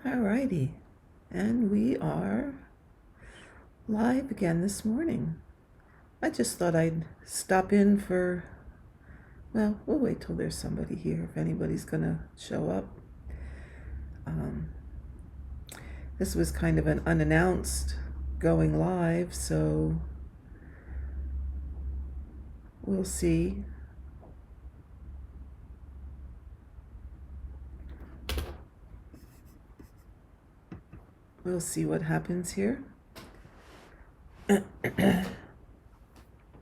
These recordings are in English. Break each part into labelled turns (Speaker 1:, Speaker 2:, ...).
Speaker 1: Alrighty, and we are live again this morning. I just thought I'd stop in for, well, we'll wait till there's somebody here if anybody's gonna show up. This was kind of an unannounced going live, so we'll see. We'll see what happens here.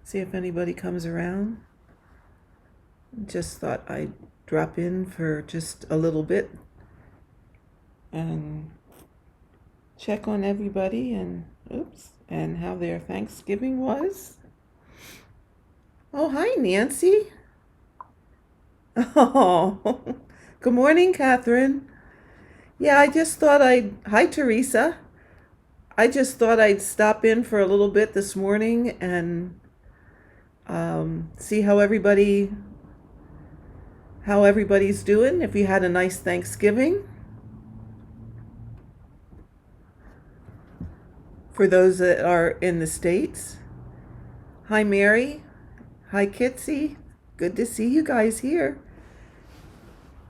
Speaker 1: See if anybody comes around. Just thought I'd drop in for just a little bit and check on everybody and how their Thanksgiving was. Oh, hi, Nancy. Oh, good morning, Catherine. Yeah, hi, Teresa. I just thought I'd stop in for a little bit this morning and see how everybody's doing. If you had a nice Thanksgiving. For those that are in the States. Hi, Mary. Hi, Kitsy. Good to see you guys here.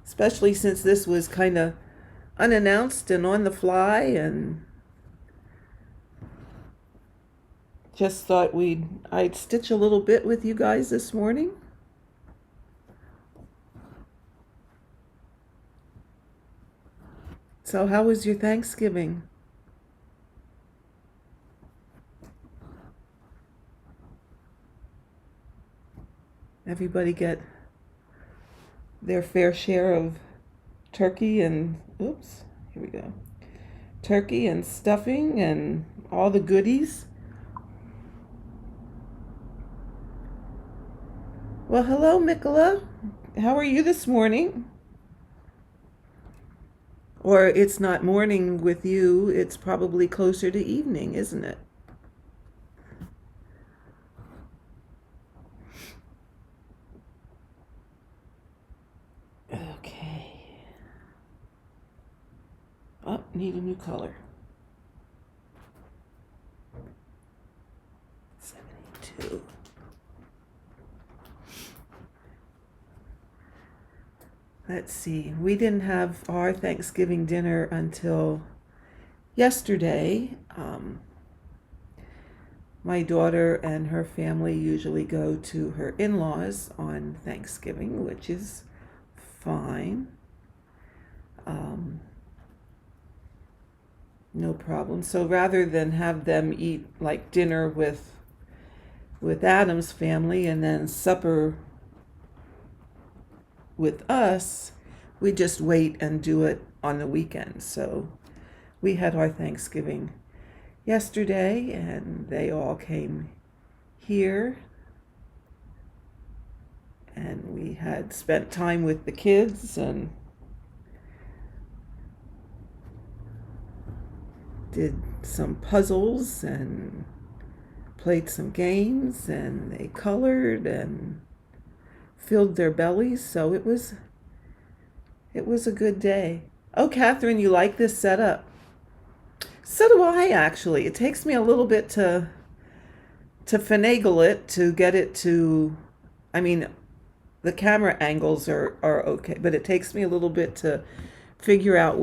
Speaker 1: Especially since this was kind of unannounced and on the fly, and just thought I'd stitch a little bit with you guys this morning. So how was your Thanksgiving? Everybody get their fair share of turkey and, here we go. Turkey and stuffing and all the goodies. Well, hello, Mikola. How are you this morning? Or it's not morning with you, it's probably closer to evening, isn't it? Okay. Oh, need a new color. 72. Let's see. We didn't have our Thanksgiving dinner until yesterday. My daughter and her family usually go to her in-laws on Thanksgiving, which is fine. No problem. So rather than have them eat like dinner with Adam's family and then supper with us, we just wait and do it on the weekend. So we had our Thanksgiving yesterday and they all came here and we had spent time with the kids and did some puzzles and played some games, and they colored and filled their bellies. So it was a good day. Oh, Catherine, you like this setup? So do I, actually. It takes me a little bit to finagle it, to get it to, I mean, the camera angles are okay, but it takes me a little bit to figure out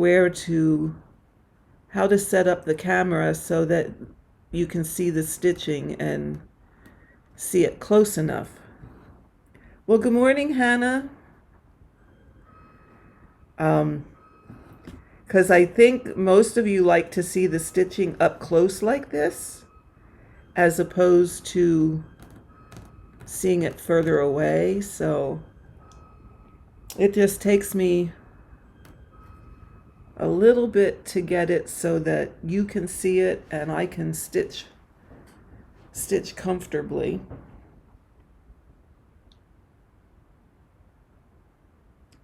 Speaker 1: how to set up the camera so that you can see the stitching and see it close enough. Well, good morning, Hannah. Because I think most of you like to see the stitching up close like this, as opposed to seeing it further away. So it just takes me a little bit to get it so that you can see it and I can stitch comfortably.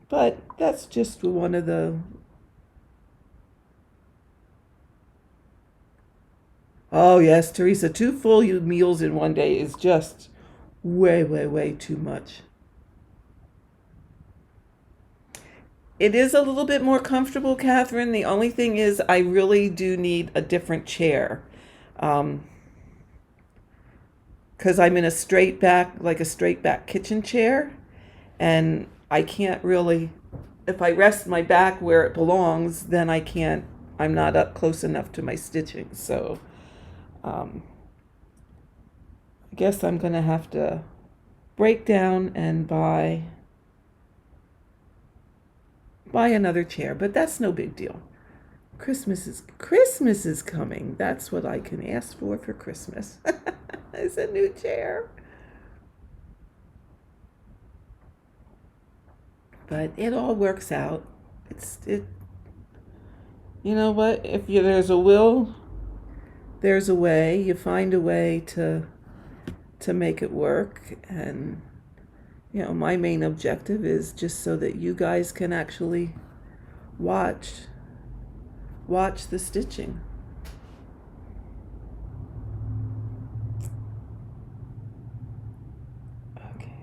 Speaker 1: But that's just one of the... Oh yes, Teresa, 2 full meals in one day is just way, way, way too much. It is a little bit more comfortable, Catherine. The only thing is I really do need a different chair. Because I'm in a straight back, like a straight back kitchen chair, and I can't really, if I rest my back where it belongs, then I'm not up close enough to my stitching. So I guess I'm going to have to break down and buy another chair, but that's no big deal. Christmas is coming. That's what I can ask for Christmas. It's a new chair. But it all works out. You know what? There's a will, there's a way. You find a way to make it work. And my main objective is just so that you guys can actually watch the stitching. Okay.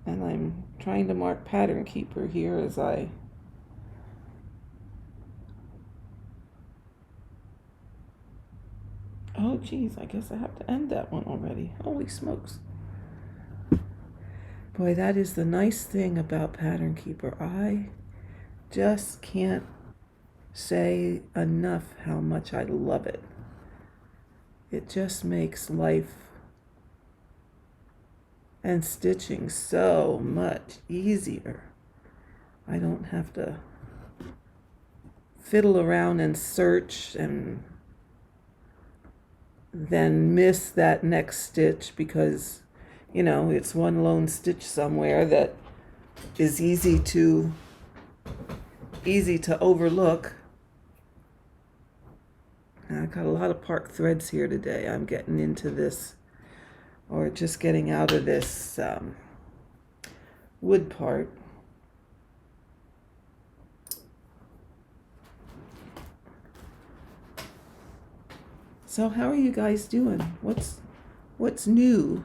Speaker 1: And I'm trying to mark pattern keeper here as I oh geez, I guess I have to end that one already. Holy smokes. Boy, that is the nice thing about pattern keeper. I just can't say enough how much I love it. It just makes life and stitching so much easier. I don't have to fiddle around and search and then miss that next stitch because it's one lone stitch somewhere that is easy to overlook. I got a lot of park threads here today. I'm getting into this, or just getting out of this wood part. So how are you guys doing? What's new?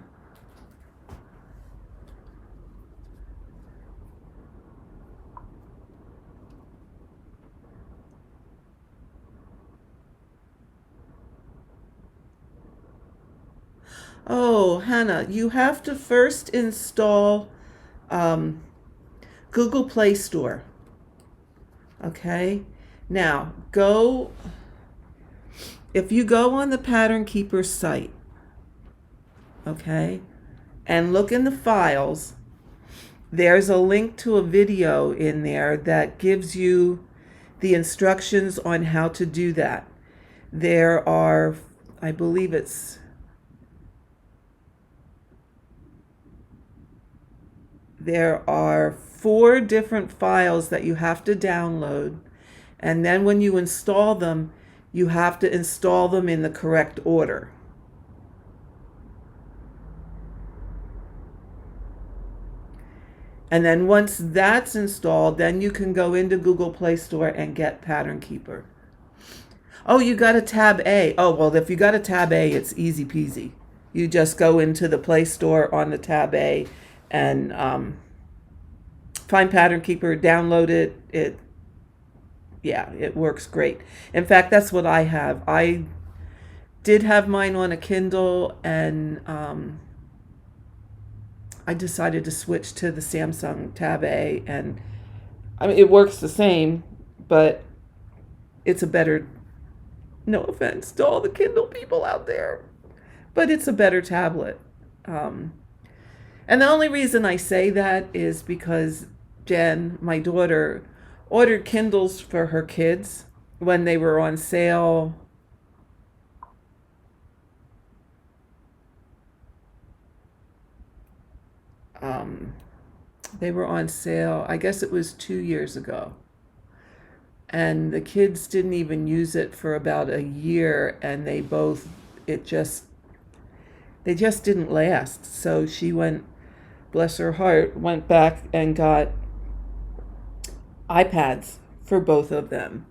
Speaker 1: Oh, Hannah, you have to first install Google Play Store. Okay? Now, if you go on the Pattern Keeper site, okay, and look in the files, there's a link to a video in there that gives you the instructions on how to do that. There are, I believe there are 4 different files that you have to download, and then when you install them, you have to install them in the correct order. And then once that's installed, then you can go into Google Play Store and get Pattern Keeper. Oh, you got a tab A. Oh, well, if you got a tab A, it's easy peasy. You just go into the Play Store on the tab A and find Pattern Keeper, download it. It works great. In fact, that's what I have. I did have mine on a Kindle, and I decided to switch to the Samsung Tab A, and I mean, it works the same, but it's a better, no offense to all the Kindle people out there, but it's a better tablet. And the only reason I say that is because Jen, my daughter, ordered Kindles for her kids when they were on sale. They were on sale, I guess it was 2 years ago. And the kids didn't even use it for about a year, and they just didn't last. So she went, bless her heart, went back and got iPads for both of them.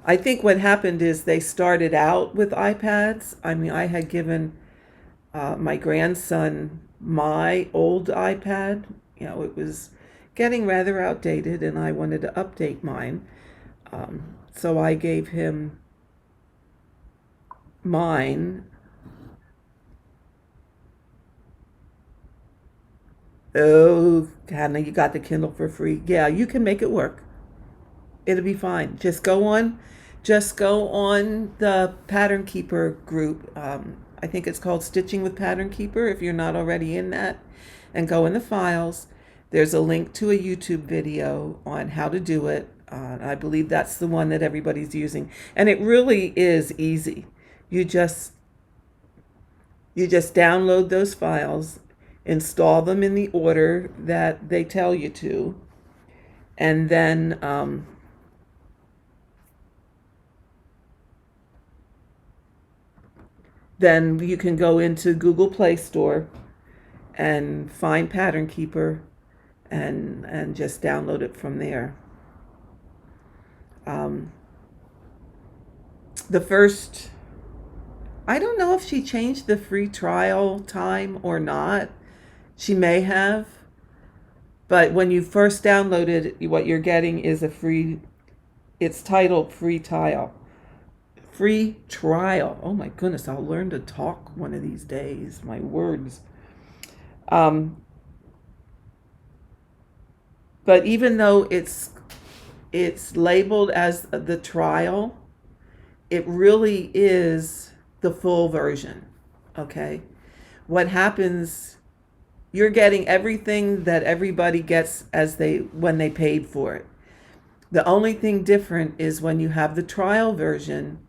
Speaker 1: I think what happened is they started out with iPads. I mean, I had given my grandson my old iPad. It was getting rather outdated, and I wanted to update mine. So I gave him mine. Oh, Hannah, you got the Kindle for free. Yeah, you can make it work. It'll be fine. Just go on the Pattern Keeper group. I think it's called Stitching with Pattern Keeper if you're not already in that. And go in the files. There's a link to a YouTube video on how to do it. I believe that's the one that everybody's using. And it really is easy. You just download those files, install them in the order that they tell you to, and then you can go into Google Play Store and find Pattern Keeper and just download it from there. The first, I don't know if she changed the free trial time or not. She may have, but when you first download it, what you're getting is it's titled Free Trial. Free trial. Oh my goodness, I'll learn to talk one of these days. My words. But even though it's labeled as the trial, it really is the full version. Okay? What happens, you're getting everything that everybody gets when they paid for it. The only thing different is when you have the trial version,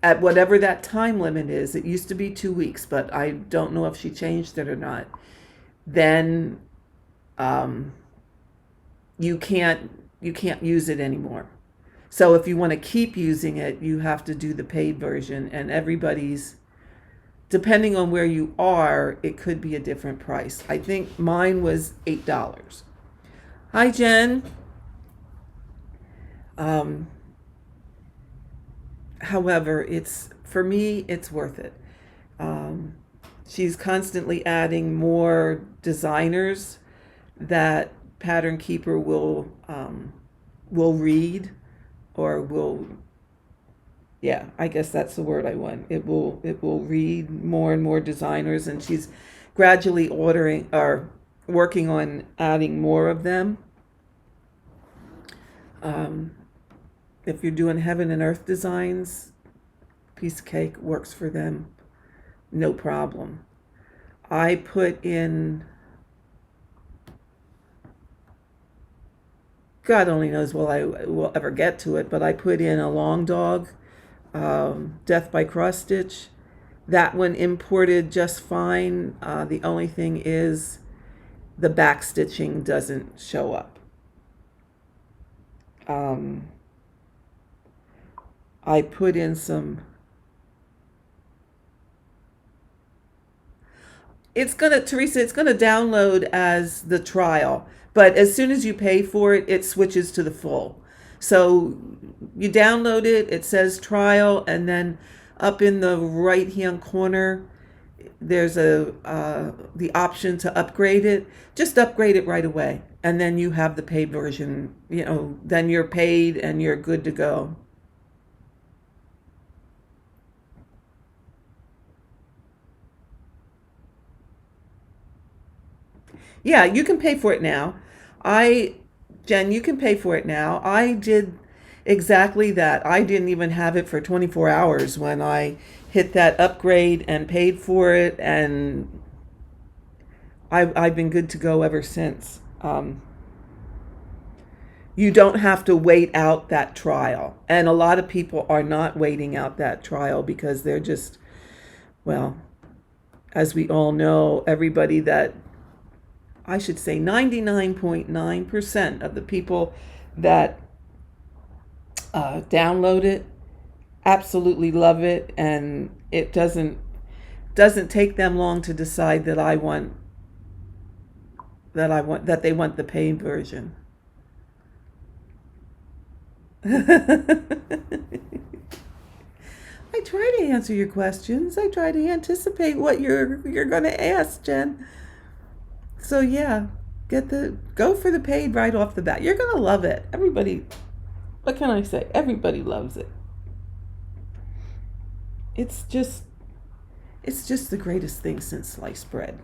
Speaker 1: at whatever that time limit is. It used to be 2 weeks, but I don't know if she changed it or not. Then you can't use it anymore. So if you want to keep using it, you have to do the paid version, and depending on where you are, it could be a different price. I think mine was $8. Hi, Jen. However, for me, it's worth it. She's constantly adding more designers that Pattern Keeper will read, or yeah, I guess that's the word I want. It will read more and more designers, and she's gradually working on adding more of them. If you're doing heaven and earth designs, piece of cake, works for them, no problem. I put in, God only knows will I will ever get to it, but I put in a long dog, death by cross stitch. That one imported just fine. The only thing is the back stitching doesn't show up. I put in some. Teresa, it's gonna download as the trial, but as soon as you pay for it, it switches to the full. So you download it, it says trial, and then up in the right hand corner, there's the option to upgrade it. Just upgrade it right away, and then you have the paid version. Then you're paid and you're good to go. Yeah, you can pay for it now. Jen, you can pay for it now. I did exactly that. I didn't even have it for 24 hours when I hit that upgrade and paid for it, and I've been good to go ever since. You don't have to wait out that trial. And a lot of people are not waiting out that trial because they're just, well, as we all know, I should say 99.9% of the people that download it absolutely love it, and it doesn't take them long to decide that they want the paid version. I I try to answer your questions. I try to anticipate what you're going to ask, Jen. So yeah, go for the paid right off the bat. You're going to love it. Everybody, what can I say? Everybody loves it. It's just the greatest thing since sliced bread.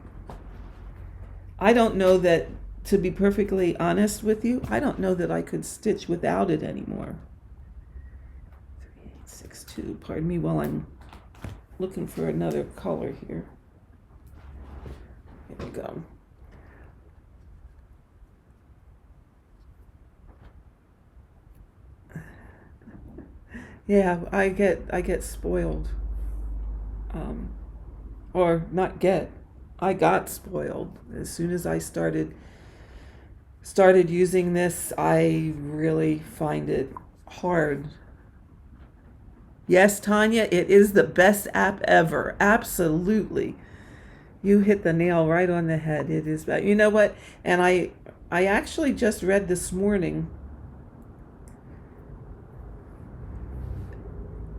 Speaker 1: I don't know that, to be perfectly honest with you, I don't know that I could stitch without it anymore. 3862, pardon me while I'm looking for another color here. Here we go. Yeah, I get spoiled. Or not get. I got spoiled. As soon as I started using this, I really find it hard. Yes, Tanya, it is the best app ever. Absolutely. You hit the nail right on the head. It is bad. You know what? And I actually just read this morning,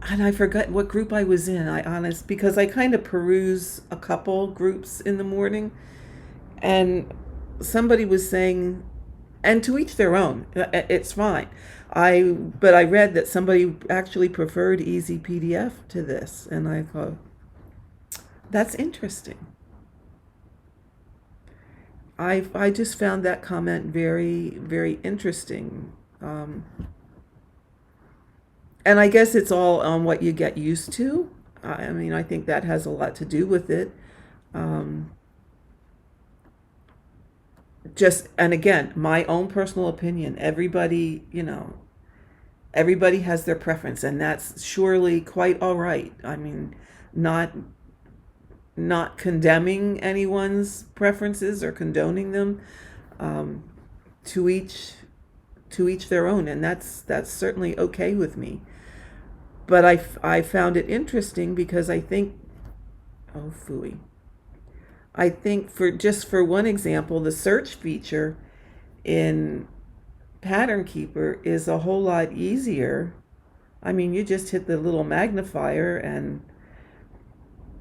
Speaker 1: and I forgot what group I was in. Because I kind of peruse a couple groups in the morning, and somebody was saying, and to each their own, it's fine. But I read that somebody actually preferred Easy PDF to this, and I thought, that's interesting. I just found that comment very, very interesting. And I guess it's all on what you get used to. I mean, I think that has a lot to do with it. And again, my own personal opinion. Everybody has their preference, and that's surely quite all right. I mean, not condemning anyone's preferences or condoning them. To each their own, and that's certainly okay with me. But I found it interesting because I think, oh phooey, I think for one example, the search feature in Pattern Keeper is a whole lot easier. I mean, you just hit the little magnifier and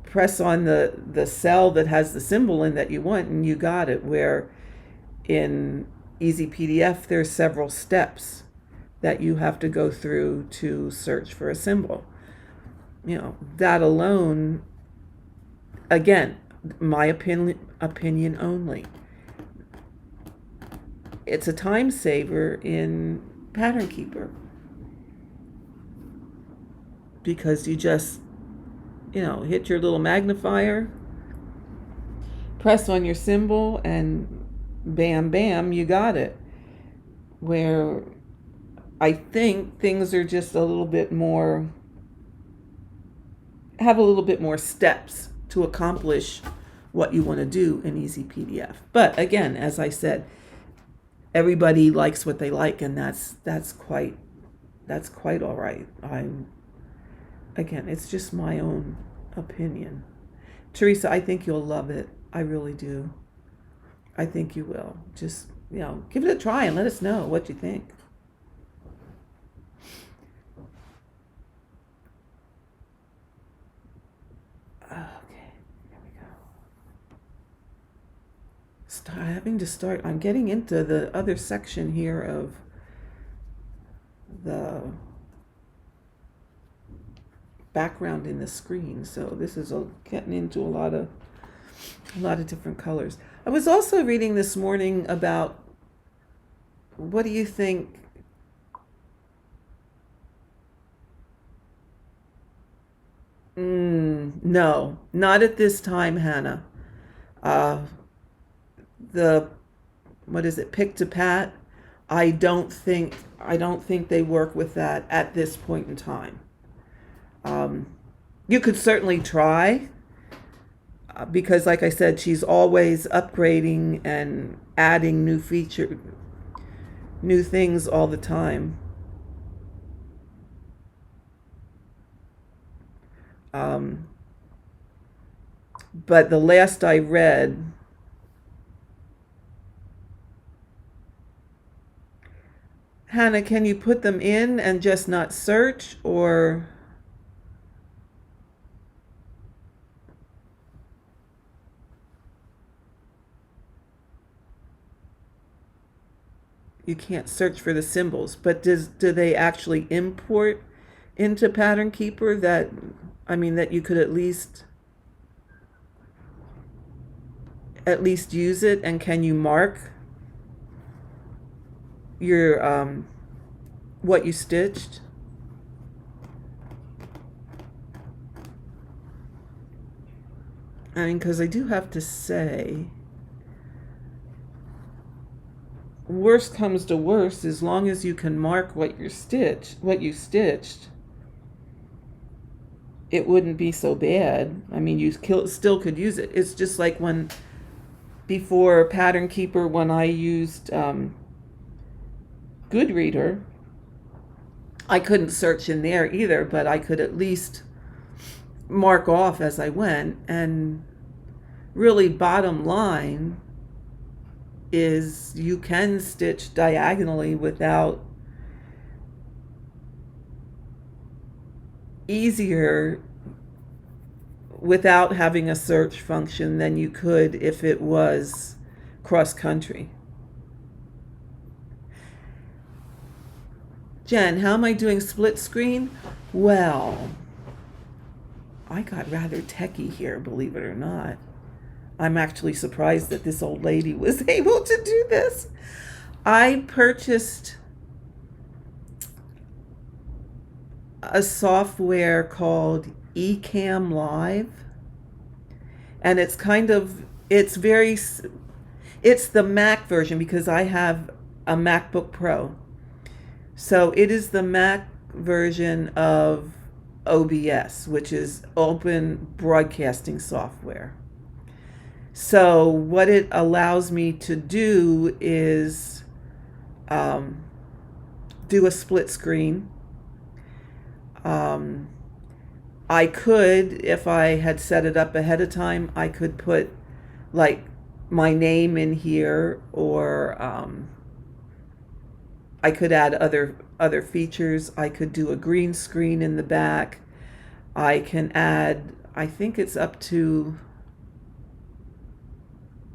Speaker 1: press on the cell that has the symbol in that you want, and you got it. Where in Easy PDF, there's several steps that you have to go through to search for a symbol. That alone, again, my opinion only, it's a time saver in Pattern Keeper, because you just hit your little magnifier, press on your symbol, and bam bam, you got it. Where I think things are just have a little bit more steps to accomplish what you want to do in Easy PDF. But again, as I said, everybody likes what they like, and that's quite all right. Again, it's just my own opinion. Teresa, I think you'll love it. I really do. I think you will. Just, give it a try and let us know what you think. I'm getting into the other section here of the background in the screen. So this is getting into a lot of different colors. I was also reading this morning about, what do you think? No, not at this time, Hannah. What is it, Pick to Pat? I don't think they work with that at this point in time. You could certainly try, because like I said, she's always upgrading and adding new things all the time. But the last I read, Hannah, can you put them in and just not search, or? you can't search for the symbols, but do they actually import into Pattern Keeper that, I mean, that you could at least use it? And can you mark your what you stitched? I mean, because I do have to say, worst comes to worst, as long as you can mark what you stitched, it wouldn't be so bad. I mean, you still could use it. It's just like when, before Pattern Keeper, when I used Goodreader, I couldn't search in there either, but I could at least mark off as I went. And really, bottom line is you can stitch diagonally without having a search function than you could if it was cross country. Jen, how am I doing split screen? Well, I got rather techie here, believe it or not. I'm actually surprised that this old lady was able to do this. I purchased a software called Ecamm Live, and it's the Mac version, because I have a MacBook Pro. So it is the Mac version of OBS, which is Open Broadcasting Software. So what it allows me to do is do a split screen. I could, if I had set it up ahead of time, I could put like my name in here, or I could add other features. I could do a green screen in the back. I can add, I think it's up to,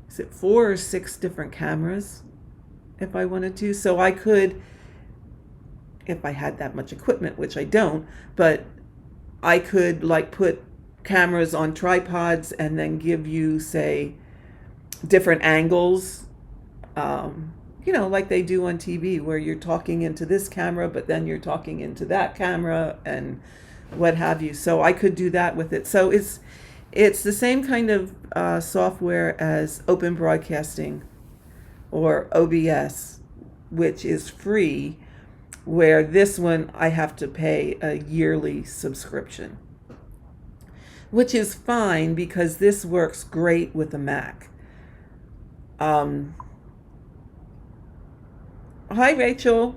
Speaker 1: is it 4 or 6 different cameras if I wanted to. So I could, if I had that much equipment, which I don't, but I could like put cameras on tripods and then give you, say, different angles, like they do on TV, where you're talking into this camera, but then you're talking into that camera and what have you. So I could do that with it. So it's the same kind of software as Open Broadcasting or OBS, which is free, where this one I have to pay a yearly subscription, which is fine because this works great with a Mac. Hi, Rachel.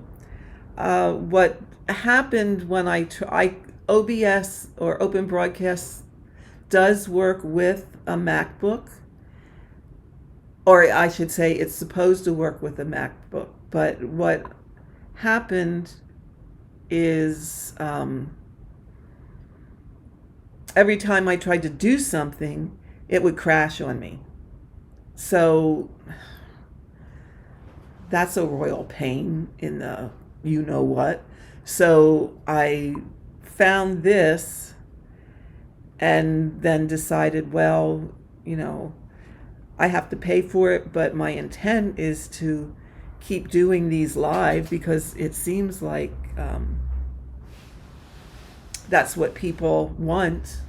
Speaker 1: What happened when OBS or Open Broadcast does work with a MacBook, or I should say it's supposed to work with a MacBook, but what happened is every time I tried to do something, it would crash on me. So that's a royal pain in the you-know-what. So I found this and then decided, well, I have to pay for it, but my intent is to keep doing these live because it seems like that's what people want.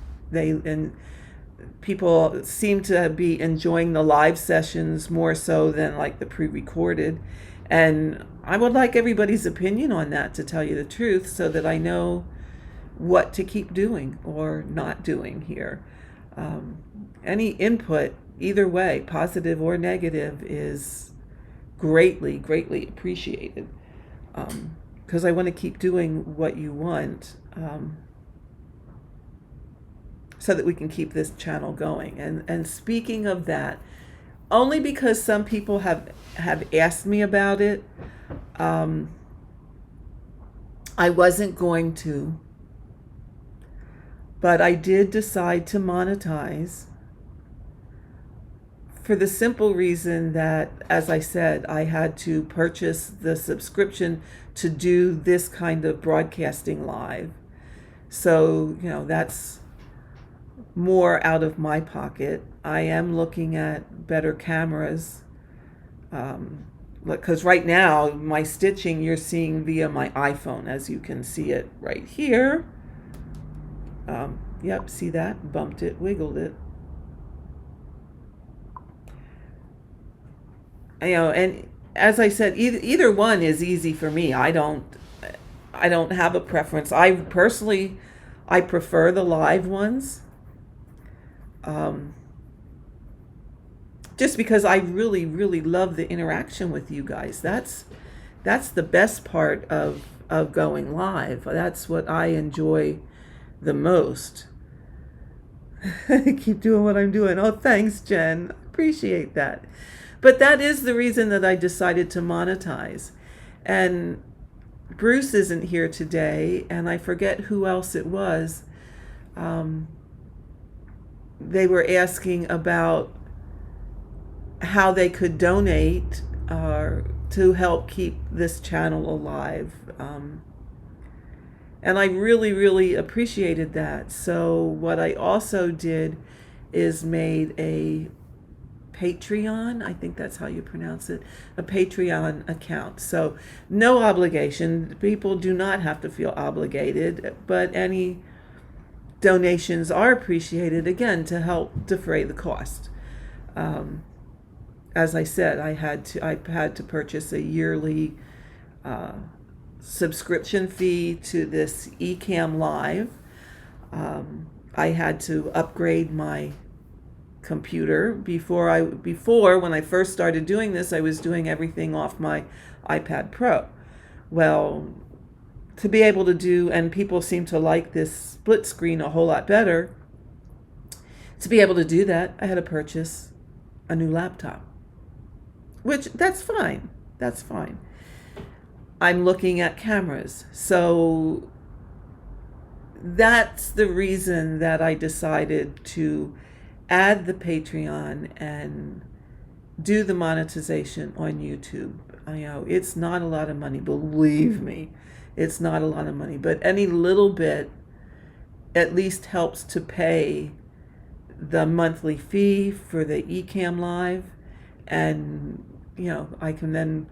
Speaker 1: People seem to be enjoying the live sessions more so than like the pre-recorded. And I would like everybody's opinion on that, to tell you the truth, so that I know what to keep doing or not doing here. Any input, either way, positive or negative, is greatly, greatly appreciated, because I want to keep doing what you want, so that we can keep this channel going. And speaking of that, only because some people have asked me about it, I wasn't going to, but I did decide to monetize for the simple reason that, as I said, I had to purchase the subscription to do this kind of broadcasting live. So, that's more out of my pocket. I am looking at better cameras. Because right now, my stitching you're seeing via my iPhone, as you can see it right here. Yep, see that? Bumped it, wiggled it. And as I said, either one is easy for me. I don't have a preference. I prefer the live ones. Just because I really, really love the interaction with you guys. That's the best part of going live. That's what I enjoy the most. Keep doing what I'm doing. Oh, thanks, Jen. Appreciate that. But that is the reason that I decided to monetize. And Bruce isn't here today, and I forget who else it was. They were asking about how they could donate to help keep this channel alive. And I really, really appreciated that. So what I also did is made a Patreon, I think that's how you pronounce it, a Patreon account. So no obligation. People do not have to feel obligated, but any donations are appreciated, again, to help defray the cost. As I said, I had to purchase a yearly subscription fee to this Ecamm Live. I had to upgrade my computer. Before when I first started doing this, I was doing everything off my iPad Pro. Well, to be able to do, and people seem to like this split screen a whole lot better, to be able to do that, I had to purchase a new laptop. Which, that's fine. That's fine. I'm looking at cameras. So that's the reason that I decided to add the Patreon and do the monetization on YouTube. It's not a lot of money, believe me. It's not a lot of money, but any little bit at least helps to pay the monthly fee for the Ecamm Live, and I can then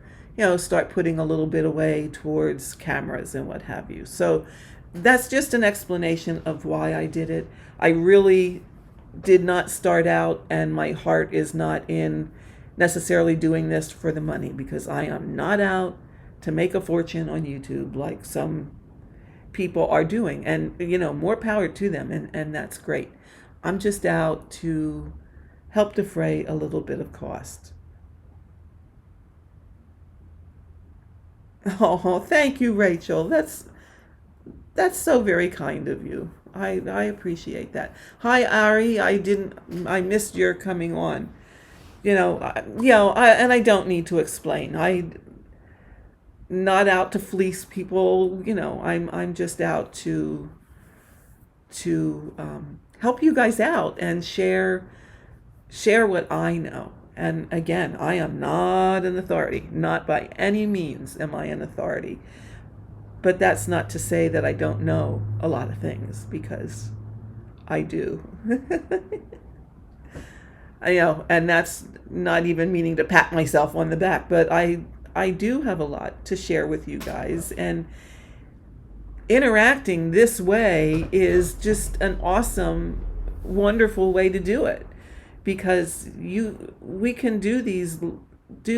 Speaker 1: start putting a little bit away towards cameras and what have you. So that's just an explanation of why I did it. I really did not start out, and my heart is not in necessarily doing this for the money, because I am not out to make a fortune on YouTube like some people are doing, and more power to them, and that's great. I'm just out to help defray a little bit of cost. Oh, thank you, Rachel. That's so very kind of you. I appreciate that. Hi, Ari. I missed your coming on. And I don't need to explain. I'm not out to fleece people. I'm just out to help you guys out and share what I know. And again, I am not an authority. Not by any means am I an authority. But that's not to say that I don't know a lot of things, because I do. And that's not even meaning to pat myself on the back, but I do have a lot to share with you guys. And interacting this way is just an awesome, wonderful way to do it, because we can do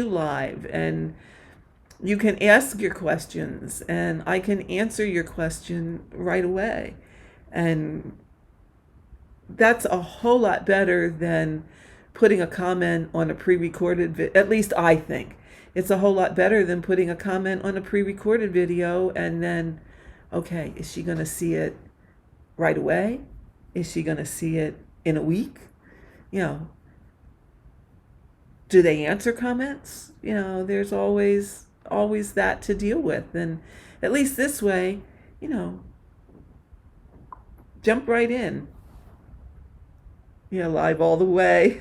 Speaker 1: live, and you can ask your questions, and I can answer your question right away. And that's a whole lot better than putting a comment on a pre-recorded video. At least I think it's a whole lot better than putting a comment on a pre-recorded video, and then, okay, is she going to see it right away? Is she going to see it in a week? Do they answer comments? There's always that to deal with. And at least this way, jump right in. Live all the way.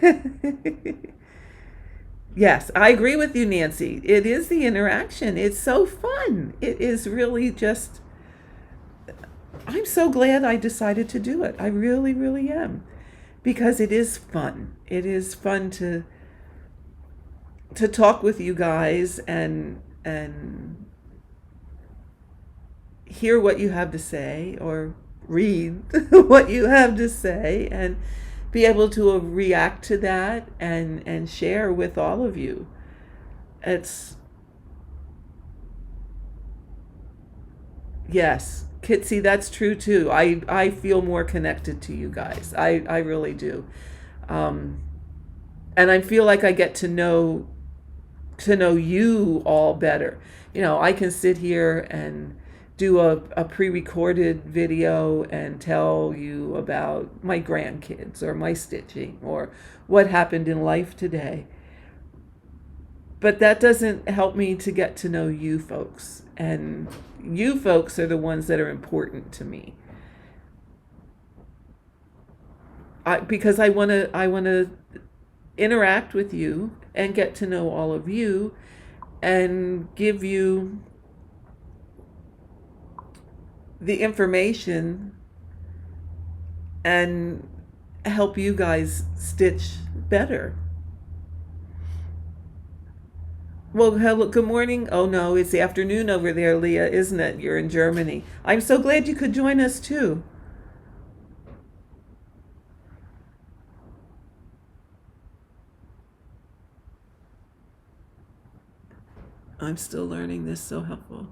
Speaker 1: Yes, I agree with you, Nancy. It is the interaction. It's so fun. It is really just, I'm so glad I decided to do it. I really, really am. Because it is fun. It is fun to talk with you guys and hear what you have to say or read what you have to say and be able to react to that and share with all of you. It's Yes, Kitsy, that's true too. I feel more connected to you guys. I really do. Um, and I feel like I get to know you all better. You know, I can sit here and do a pre-recorded video and tell you about my grandkids or my stitching or what happened in life today. But that doesn't help me to get to know you folks. And you folks are the ones that are important to me. Because I want to interact with you and get to know all of you and give you the information and help you guys stitch better. Well, hello, good morning. Oh no, it's the afternoon over there, Leah, isn't it? You're in Germany. I'm so glad you could join us too. I'm still learning this, so helpful.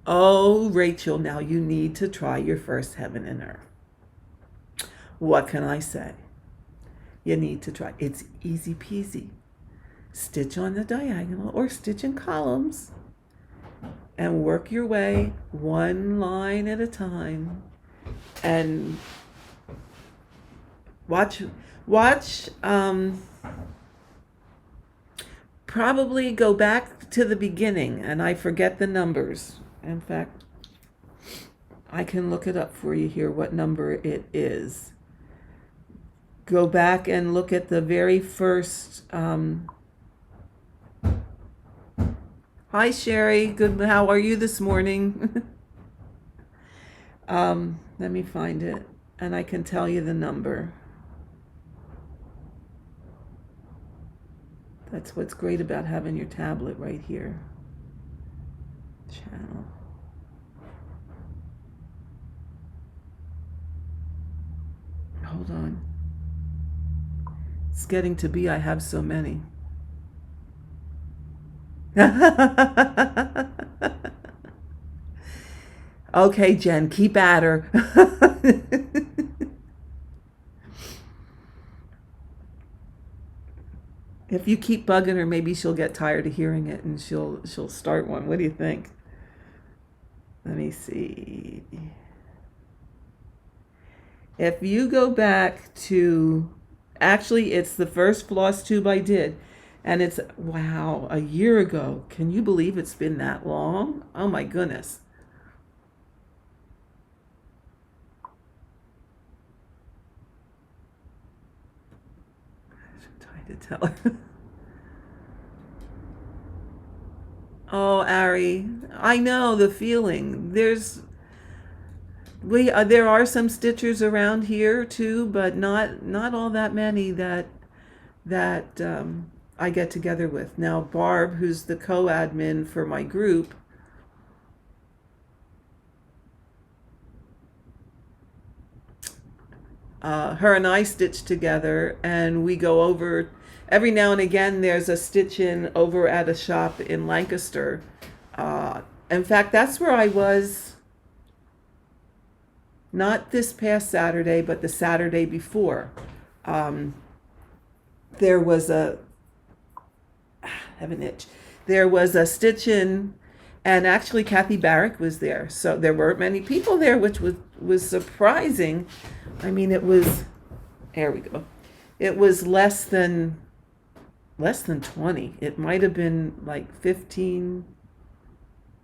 Speaker 1: Oh, Rachel, now you need to try your first Heaven and Earth. What can I say? You need to try. It's easy peasy. Stitch on the diagonal or stitch in columns and work your way one line at a time and watch probably go back to the beginning, and I forget the numbers. In fact, I can look it up for you here what number it is. Go back and look at the very first Hi Sherry, good. How are you this morning? Let me find it, and I can tell you the number. That's what's great about having your tablet right here. Channel. Hold on. It's getting to be I have so many. Okay, Jen, keep at her. If you keep bugging her, maybe she'll get tired of hearing it and she'll start one. What do you think? Let me see. If you go back to, actually, it's the first Flosstube I did, and it's, wow, a year ago. Can you believe it's been that long? Oh my goodness. I'm trying to tell her. Oh, Ari, I know the feeling. There are some stitchers around here too, but not all that many that I get together with. Now, Barb, who's the co-admin for my group, her and I stitch together, and we go over every now and again. There's a stitch in over at a shop in Lancaster. In fact, that's where I was. Not this past Saturday, but the Saturday before. Um, there was a I have an itch. There was a stitch in, and actually Kathy Barrick was there. So there weren't many people there, which was surprising. I mean, it was, there we go. It was less than 20. It might have been like 15,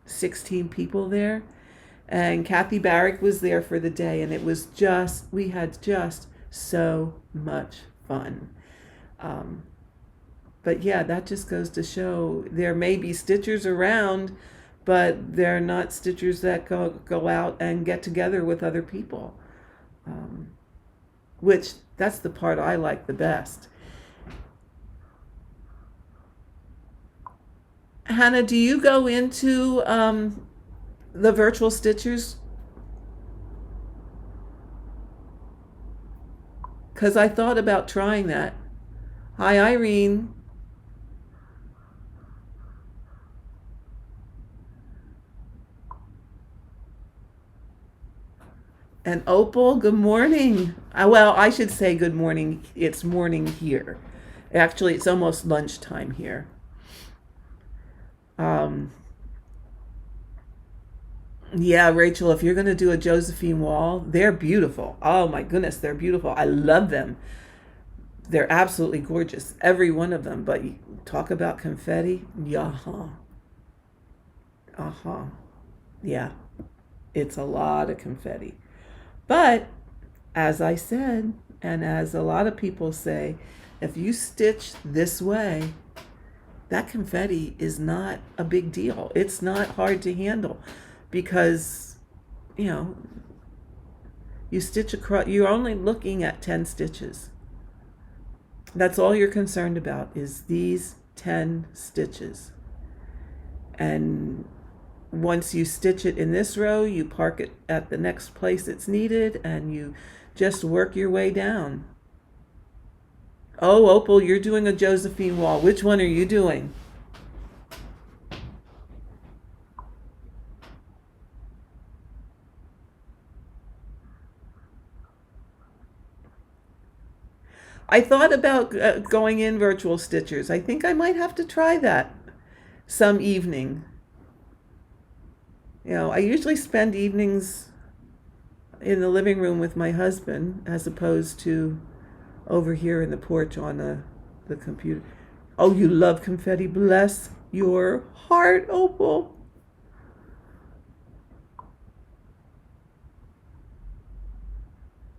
Speaker 1: 16 people there. And Kathy Barrick was there for the day, and we had just so much fun. Um, But yeah, that just goes to show there may be stitchers around, but they're not stitchers that go out and get together with other people. Um, which that's the part I like the best. Hannah, do you go into the virtual stitchers? Because I thought about trying that. Hi, Irene. And Opal, good morning. Well, I should say good morning. It's morning here. Actually, it's almost lunchtime here. Um, yeah, Rachel, if you're going to do a Josephine wall, they're beautiful. Oh my goodness, they're beautiful. I love them. They're absolutely gorgeous, every one of them. But talk about confetti. Yeah. Uh-huh. Yeah, it's a lot of confetti. But as I said, and as a lot of people say, if you stitch this way, that confetti is not a big deal. It's not hard to handle because, you know, you stitch across, you're only looking at 10 stitches. That's all you're concerned about is these 10 stitches. And once you stitch it in this row, you park it at the next place it's needed and you just work your way down. Oh, Opal, you're doing a Josephine wall. Which one are you doing? I thought about going in virtual stitchers. I think I might have to try that some evening. You know, I usually spend evenings in the living room with my husband as opposed to over here in the porch on the computer. Oh, you love confetti. Bless your heart, Opal.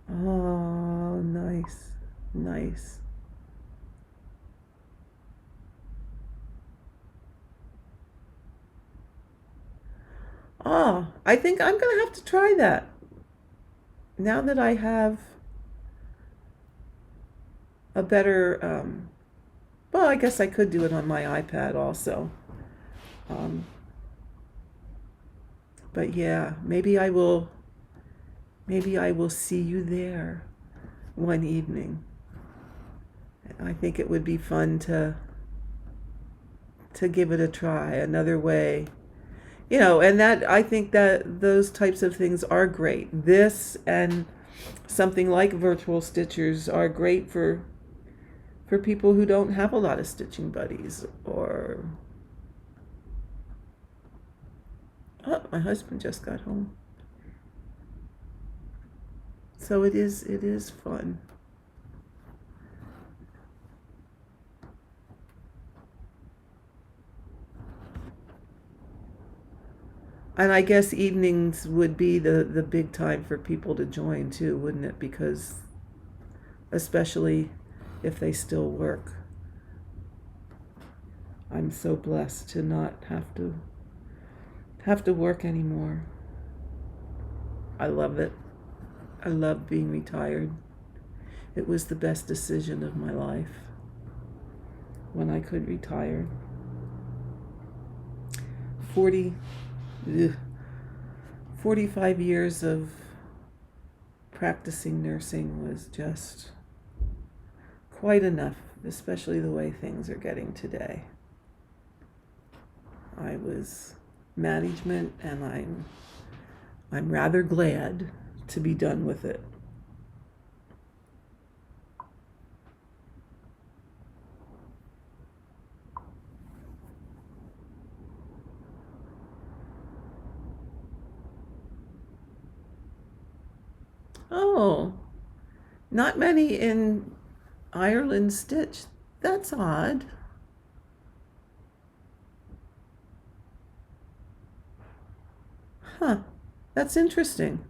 Speaker 1: Oh, nice. Nice. Oh, I think I'm going to have to try that. Now that I have a better, well, I guess I could do it on my iPad also. Um, but yeah, maybe I will see you there one evening. I think it would be fun to give it a try another way. You know, and that I think that those types of things are great. This and something like virtual stitchers are great for people who don't have a lot of stitching buddies or oh, my husband just got home. So it is fun. And I guess evenings would be the big time for people to join too, wouldn't it? Because especially if they still work. I'm so blessed to not have to work anymore. I love it. I love being retired. It was the best decision of my life when I could retire. 40 ugh, 45 years of practicing nursing was just quite enough, especially the way things are getting today. I was management and I'm rather glad to be done with it. Oh, not many in Ireland stitch. That's odd. Huh. That's interesting.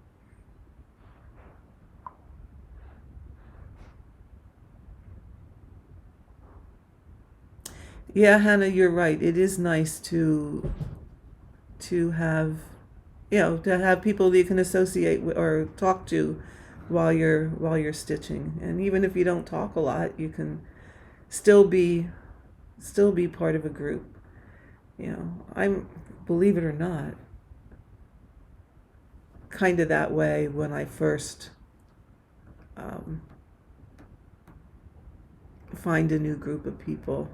Speaker 1: Yeah, Hannah, you're right. It is nice to have, to have people that you can associate with or talk to while you're stitching. And even if you don't talk a lot, you can still be still be part of a group. I'm, believe it or not, kind of that way when I first um, find a new group of people.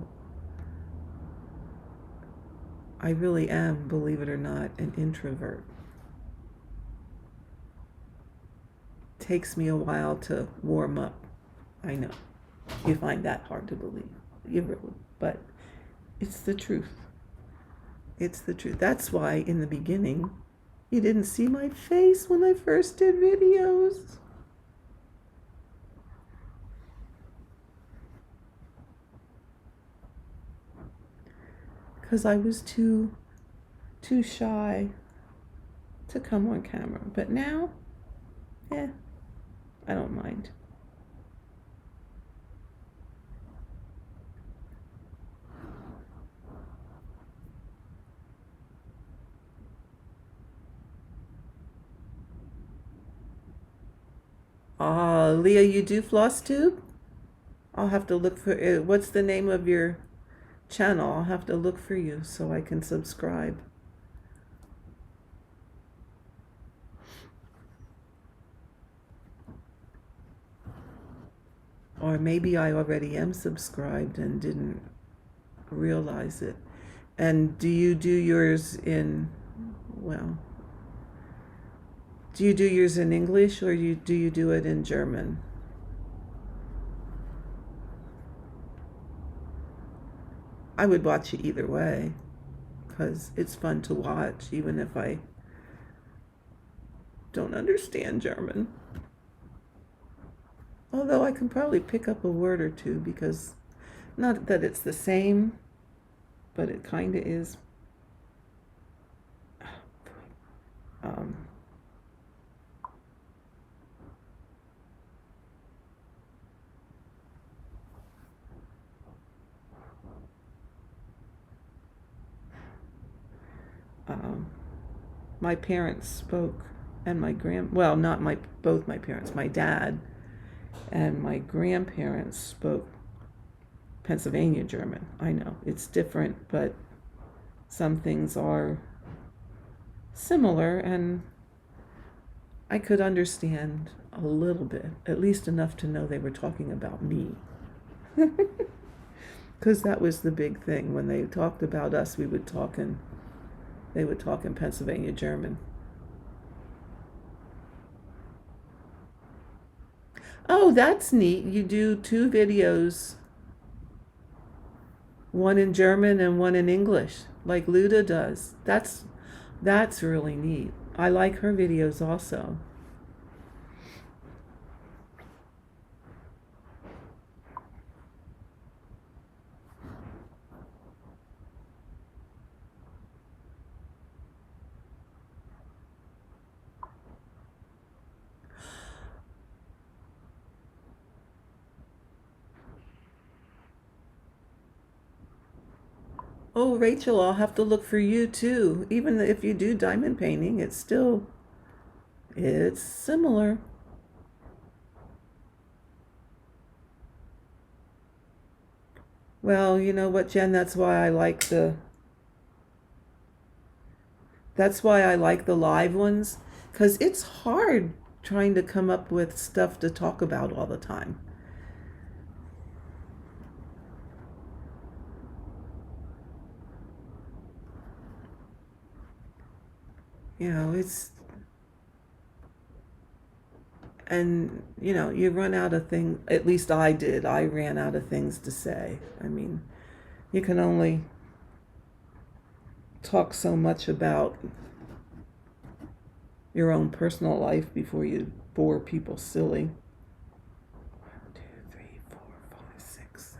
Speaker 1: I really am, believe it or not, an introvert. Takes me a while to warm up. I know. You find that hard to believe. You really, but it's the truth. It's the truth. That's why in the beginning, you didn't see my face when I first did videos. Because I was too shy to come on camera. But now, I don't mind. Leah, you do Flosstube? I'll have to look for it. What's the name of your channel? I'll have to look for you so I can subscribe. Or maybe I already am subscribed and didn't realize it. And do you do yours in, well, do you do yours in English or do you do it in German? I would watch it either way because it's fun to watch even if I don't understand German. Although I can probably pick up a word or two because not that it's the same, but it kind of is. Um, um, my parents spoke, and well, not both my parents, my dad and my grandparents spoke Pennsylvania German. I know it's different, but some things are similar, and I could understand a little bit, at least enough to know they were talking about me. Because that was the big thing. When they talked about us, they would talk in Pennsylvania German. Oh, that's neat. You do 2 videos, one in German and one in English, like Luda does. That's really neat. I like her videos also. Oh, Rachel, I'll have to look for you too. Even if you do diamond painting, it's similar. Well, you know what, Jen, that's why I like the live ones, because it's hard trying to come up with stuff to talk about all the time. It's, and you run out of things. At least I did. I ran out of things to say. I mean, you can only talk so much about your own personal life before you bore people silly. 1, 2, 3, 4, 5, 6.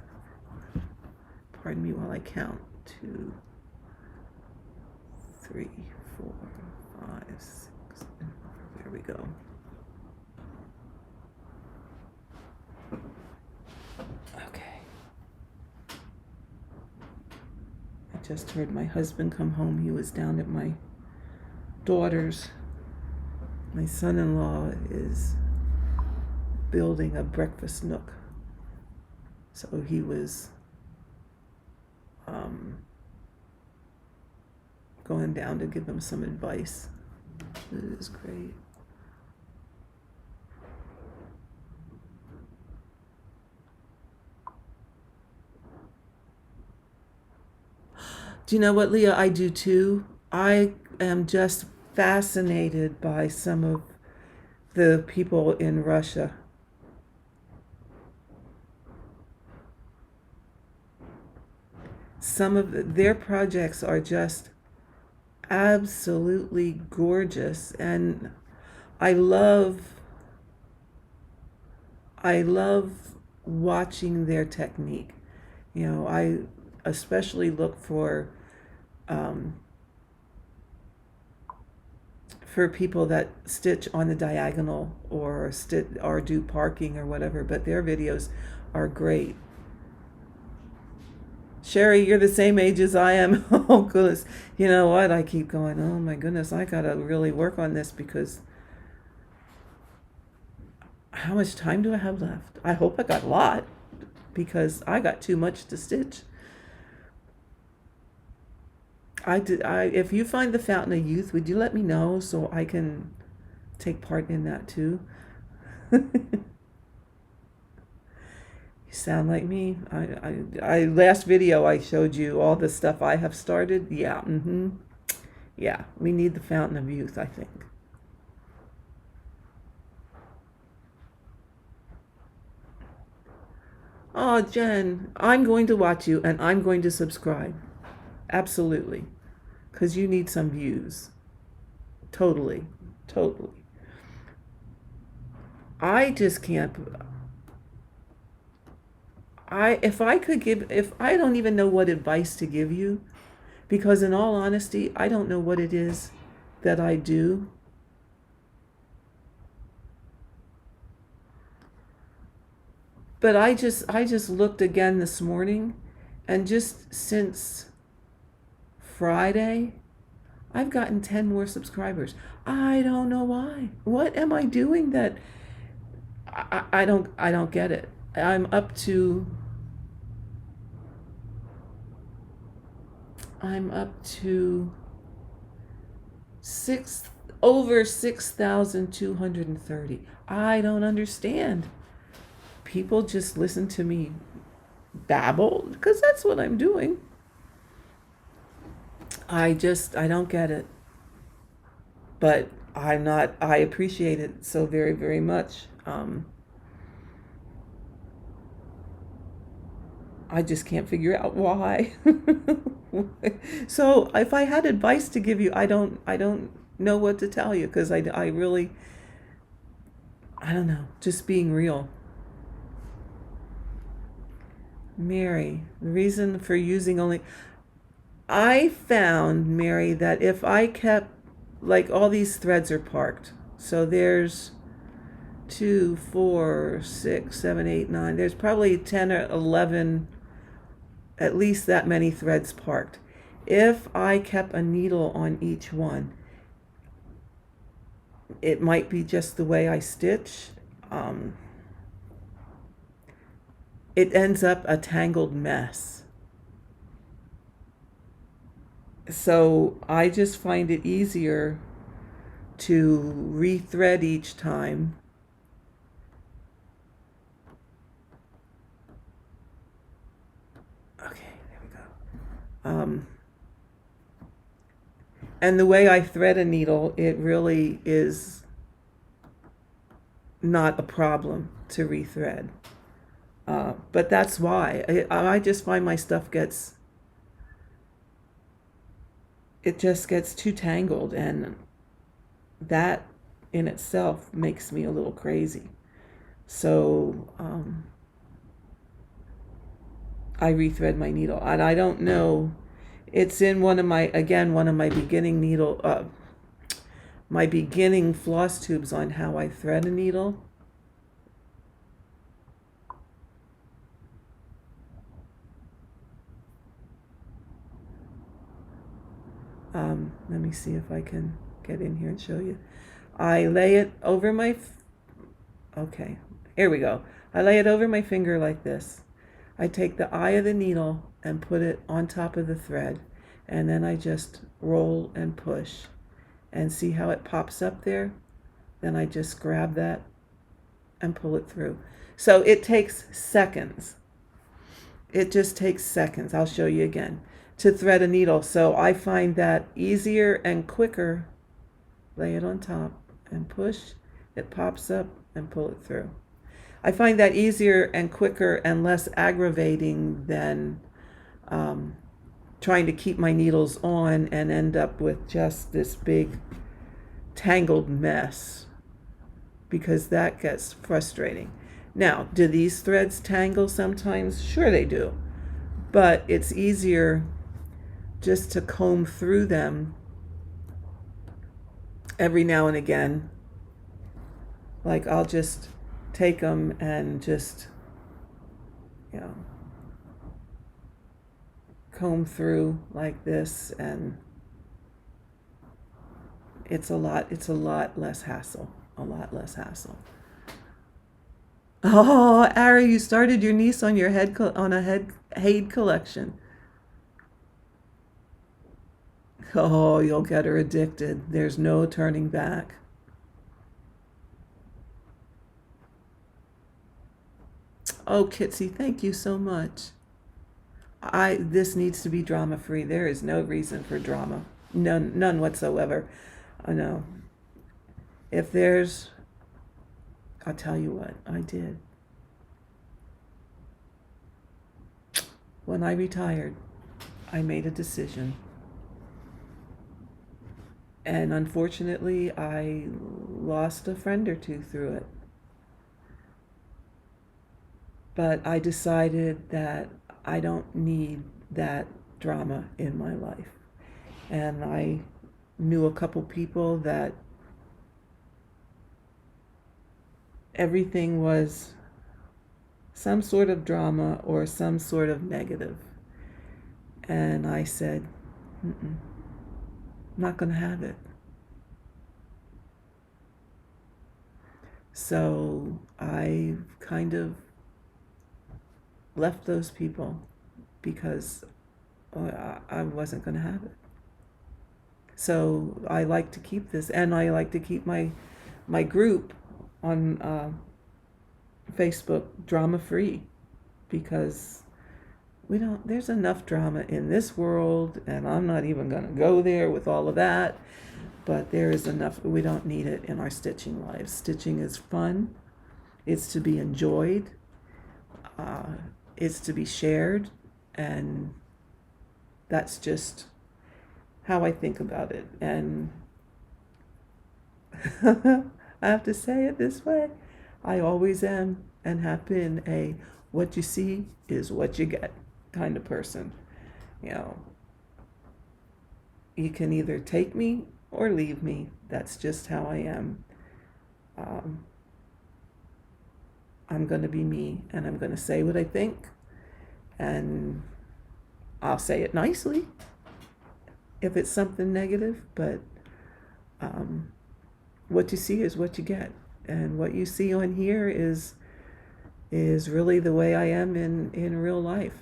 Speaker 1: Pardon me while I count. 2, 3, 4, 5, 6. There we go. Okay. just heard my husband come home. He was down at my daughter's. My son-in-law is building a breakfast nook. So he was going down to give them some advice. It is great. Do you know what, Leah? I do too. I am just fascinated by some of the people in Russia. Some of their projects are just absolutely gorgeous, and I love watching their technique. You know, I especially look for people that stitch on the diagonal or do parking or whatever, but their videos are great. Sherry, you're the same age as I am. Oh, goodness. You know what? I keep going, oh my goodness, I got to really work on this because how much time do I have left? I hope I got a lot because I got too much to stitch. If you find the Fountain of Youth, would you let me know so I can take part in that too? Sound like me. I last video I showed you all the stuff I have started. Yeah, yeah, we need the Fountain of Youth, I think. Oh, Jen, I'm going to watch you and I'm going to subscribe. Absolutely. Because you need some views. Totally. I just can't. If I don't even know what advice to give you, because in all honesty, I don't know what it is that I do. But I just looked again this morning, and just since Friday, I've gotten 10 more subscribers. I don't know why. What am I doing that I don't get it. I'm up to over 6,230. I don't understand. People just listen to me babble because that's what I'm doing. I don't get it. But I appreciate it so very, very much. I just can't figure out why. So if I had advice to give you, I don't know what to tell you because I really, I don't know, just being real. Mary, the reason for using only, I found, Mary, that if I kept, like, all these threads are parked. So there's 2, 4, 6, 7, 8, 9. There's probably 10 or 11, at least that many threads parked. If I kept a needle on each one, it might be just the way I stitch. It ends up a tangled mess. So I just find it easier to rethread each time. Okay, there we go. And the way I thread a needle, it really is not a problem to rethread. But that's why I just find my stuff gets too tangled, and that in itself makes me a little crazy. So I rethread my needle, and I don't know. It's in one of my beginning my beginning floss tubes on how I thread a needle. Let me see if I can get in here and show you. I lay it over my, okay, here we go. I lay it over my finger like this. I take the eye of the needle and put it on top of the thread, and then I just roll and push and see how it pops up there. Then I just grab that and pull it through. So it takes seconds. It just takes seconds. I'll show you again to thread a needle. So I find that easier and quicker. Lay it on top and push. It pops up and pull it through. I find that easier and quicker and less aggravating than trying to keep my needles on and end up with just this big tangled mess, because that gets frustrating. Now, do these threads tangle sometimes? Sure they do. But it's easier just to comb through them every now and again. Like I'll just take them and just, comb through like this, and it's a lot less hassle. A lot less hassle. Oh, Ari, you started your niece on your Haid collection. Oh, you'll get her addicted. There's no turning back. Oh, Kitsy, thank you so much. This needs to be drama free. There is no reason for drama. None whatsoever. No. If there's, I'll tell you what I did. When I retired, I made a decision. And unfortunately, I lost a friend or two through it. But I decided that I don't need that drama in my life. And I knew a couple people that everything was some sort of drama or some sort of negative. And I said, I'm not going to have it. So I kind of left those people because I wasn't going to have it. So I like to keep this, and I like to keep my group on Facebook drama free, because there's enough drama in this world, and I'm not even going to go there with all of that, but there is enough. We don't need it in our stitching lives. Stitching is fun. It's to be enjoyed. It's to be shared, and that's just how I think about it. And I have to say it this way. I always am and have been a what you see is what you get kind of person. You can either take me or leave me. That's just how I am. I'm going to be me, and I'm going to say what I think, and I'll say it nicely if it's something negative, but what you see is what you get, and what you see on here is really the way I am in real life.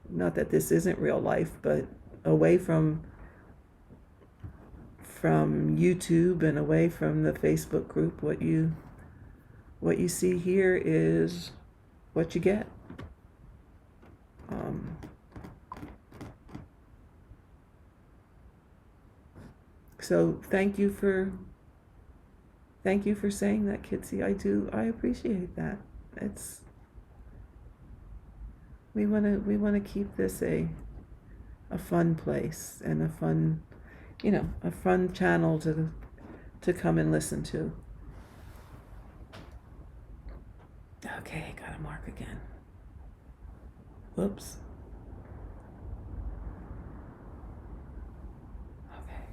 Speaker 1: Not that this isn't real life, but away from YouTube and away from the Facebook group, what you see here is what you get. So thank you for saying that, Kitsy. I appreciate that. We want to keep this a fun place and a fun channel to come and listen to. Okay, gotta mark again. Whoops. Okay.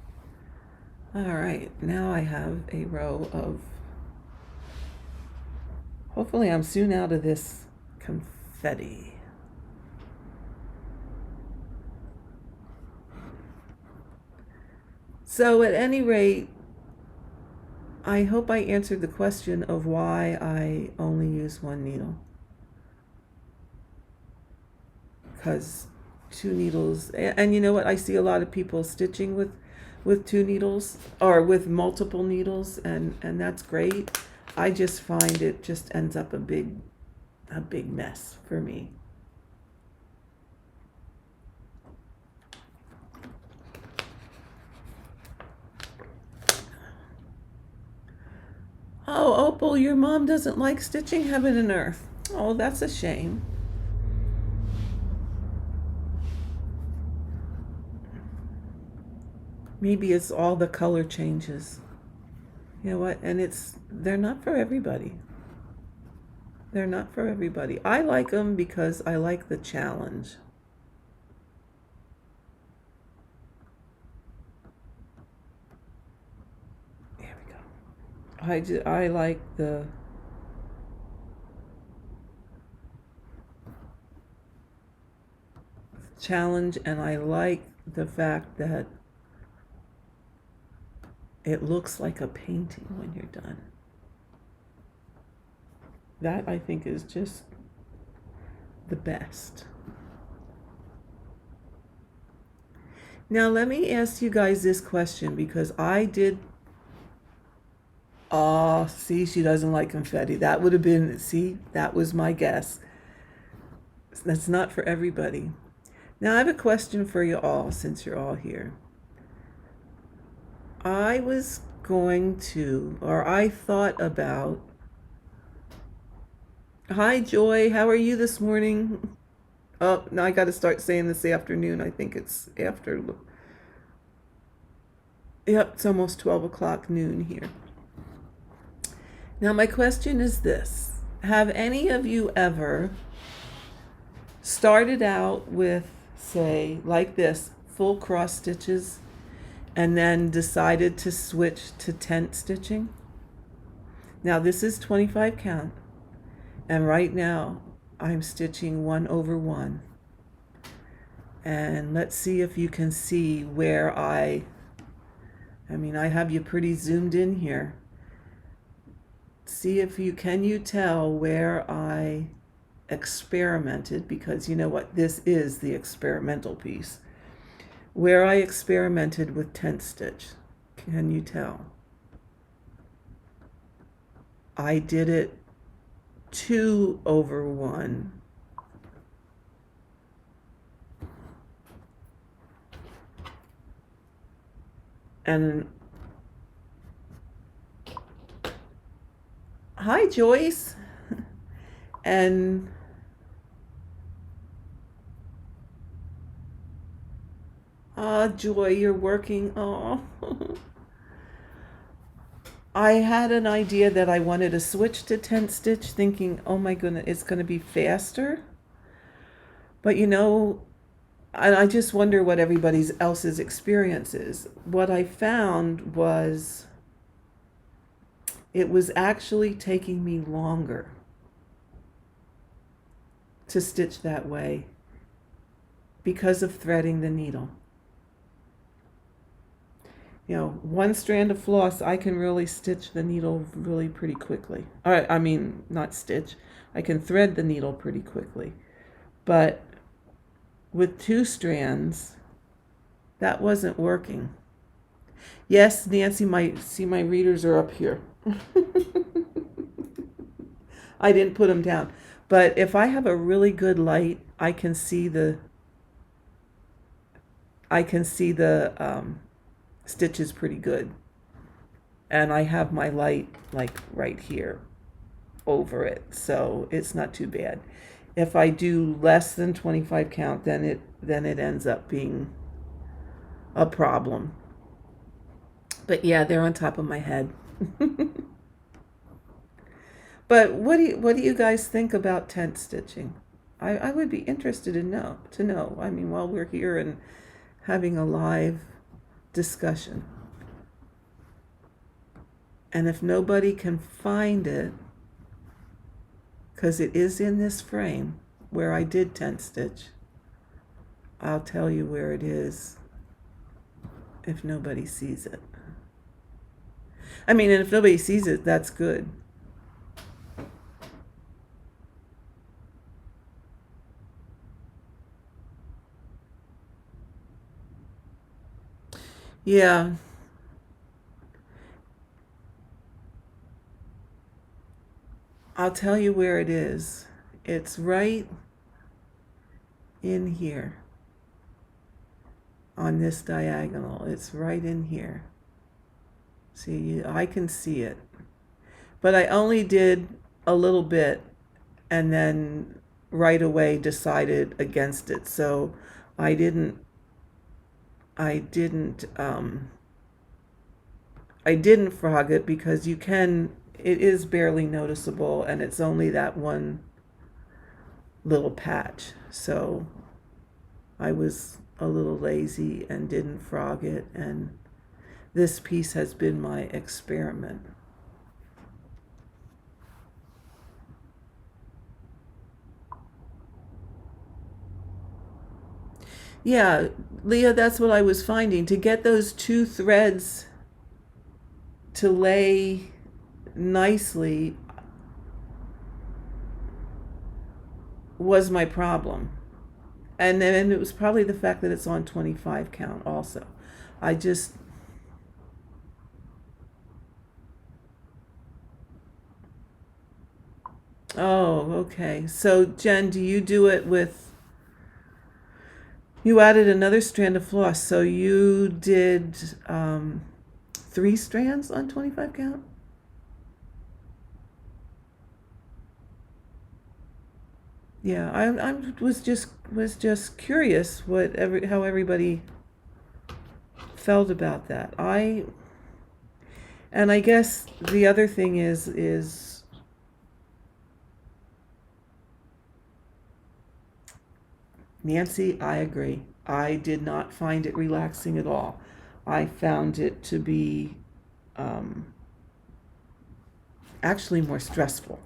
Speaker 1: All right, now I have a row of, hopefully I'm soon out of this confetti. So at any rate, I hope I answered the question of why I only use one needle. Because two needles, and you know what? I see a lot of people stitching with two needles or with multiple needles, and that's great. I just find it just ends up a big mess for me. Oh, Opal, your mom doesn't like stitching? Heaven and earth. Oh, that's a shame. Maybe it's all the color changes. You know what? And they're not for everybody. They're not for everybody. I like them because I like the challenge. There we go. I like the challenge, and I like the fact that it looks like a painting when you're done. That I think is just the best. Now let me ask you guys this question, because I did. Oh, see, she doesn't like confetti. That would have been, see, that was my guess. That's not for everybody. Now I have a question for you all, since you're all here. I was going to, or I thought about. Hi, Joy. How are you this morning? Oh, now I got to start saying this afternoon. I think it's after. Yep, it's almost 12 o'clock noon here. Now, my question is this. Have any of you ever started out with, say, like this, full cross stitches, and then decided to switch to tent stitching? Now, this is 25 count, and right now I'm stitching 1/1. And let's see if you can see where I have you pretty zoomed in here. See if you tell where I experimented, because you know what, this is the experimental piece. Where I experimented with tent stitch. Can you tell? I did it 2/1. And hi, Joyce. And Joy, you're working. Oh. I had an idea that I wanted to switch to tent stitch, thinking, oh my goodness, it's going to be faster. But you know, I just wonder what everybody else's experience is. What I found was it was actually taking me longer to stitch that way because of threading the needle. You know, one strand of floss, I can really stitch the needle really pretty quickly. I mean, not stitch. I can thread the needle pretty quickly. But with two strands, that wasn't working. Yes, Nancy, my readers are up here. I didn't put them down. But if I have a really good light, I can see the stitches pretty good. And I have my light like right here over it, so it's not too bad. If I do less than 25 count, then it ends up being a problem. But yeah, they're on top of my head. But what do you guys think about tent stitching? I would be interested to know. I mean, while we're here and having a live discussion. And if nobody can find it, because it is in this frame where I did tent stitch, I'll tell you where it is. if nobody sees it. I mean, and if nobody sees it, that's good. Yeah. I'll tell you where it is. It's right in here on this diagonal. It's right in here. See, I can see it. But I only did a little bit and then right away decided against it. So I didn't I didn't I didn't frog it because it is barely noticeable and it's only that one little patch. So I was a little lazy and didn't frog it, and this piece has been my experiment. Yeah, Leah, that's what I was finding. To get those two threads to lay nicely was my problem. And then it was probably the fact that it's on 25 count also. I just, oh, okay. So Jen, do you do it with, you added another strand of floss, so you did 3 strands on 25 count? Yeah, I was just curious how everybody felt about that. And I guess the other thing is Nancy, I agree. I did not find it relaxing at all. I found it to be actually more stressful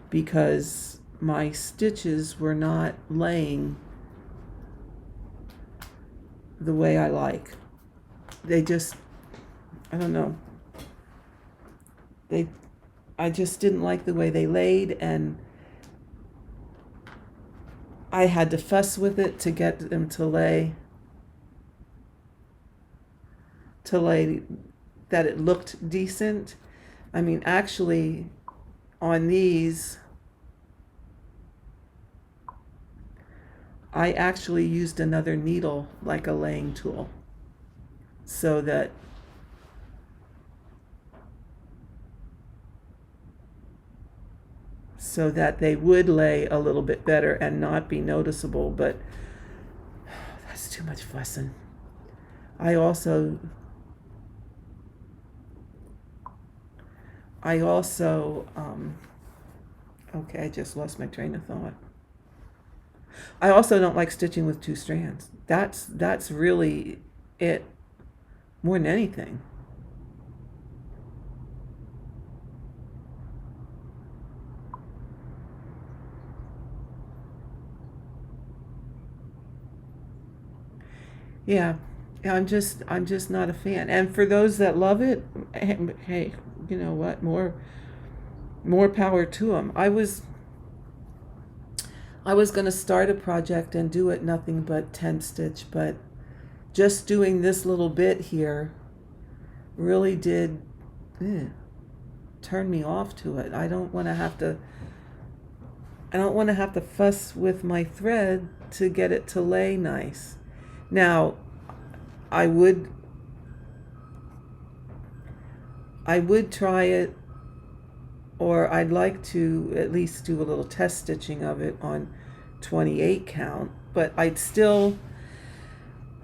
Speaker 1: because my stitches were not laying the way I like. They just, I don't know. I just didn't like the way they laid, and I had to fuss with it to get them to lay that it looked decent. I mean, actually, on these, I actually used another needle like a laying tool so that they would lay a little bit better and not be noticeable, but that's too much fussing. I also okay, I just lost my train of thought. I also don't like stitching with 2 strands. That's really it, more than anything. Yeah, I'm just not a fan. And for those that love it, hey, you know what? More power to them. I was going to start a project and do it nothing but 10 stitch, but just doing this little bit here really did turn me off to it. I don't want to have to fuss with my thread to get it to lay nice. Now, I would try it, or I'd like to at least do a little test stitching of it on 28 count, but I'd still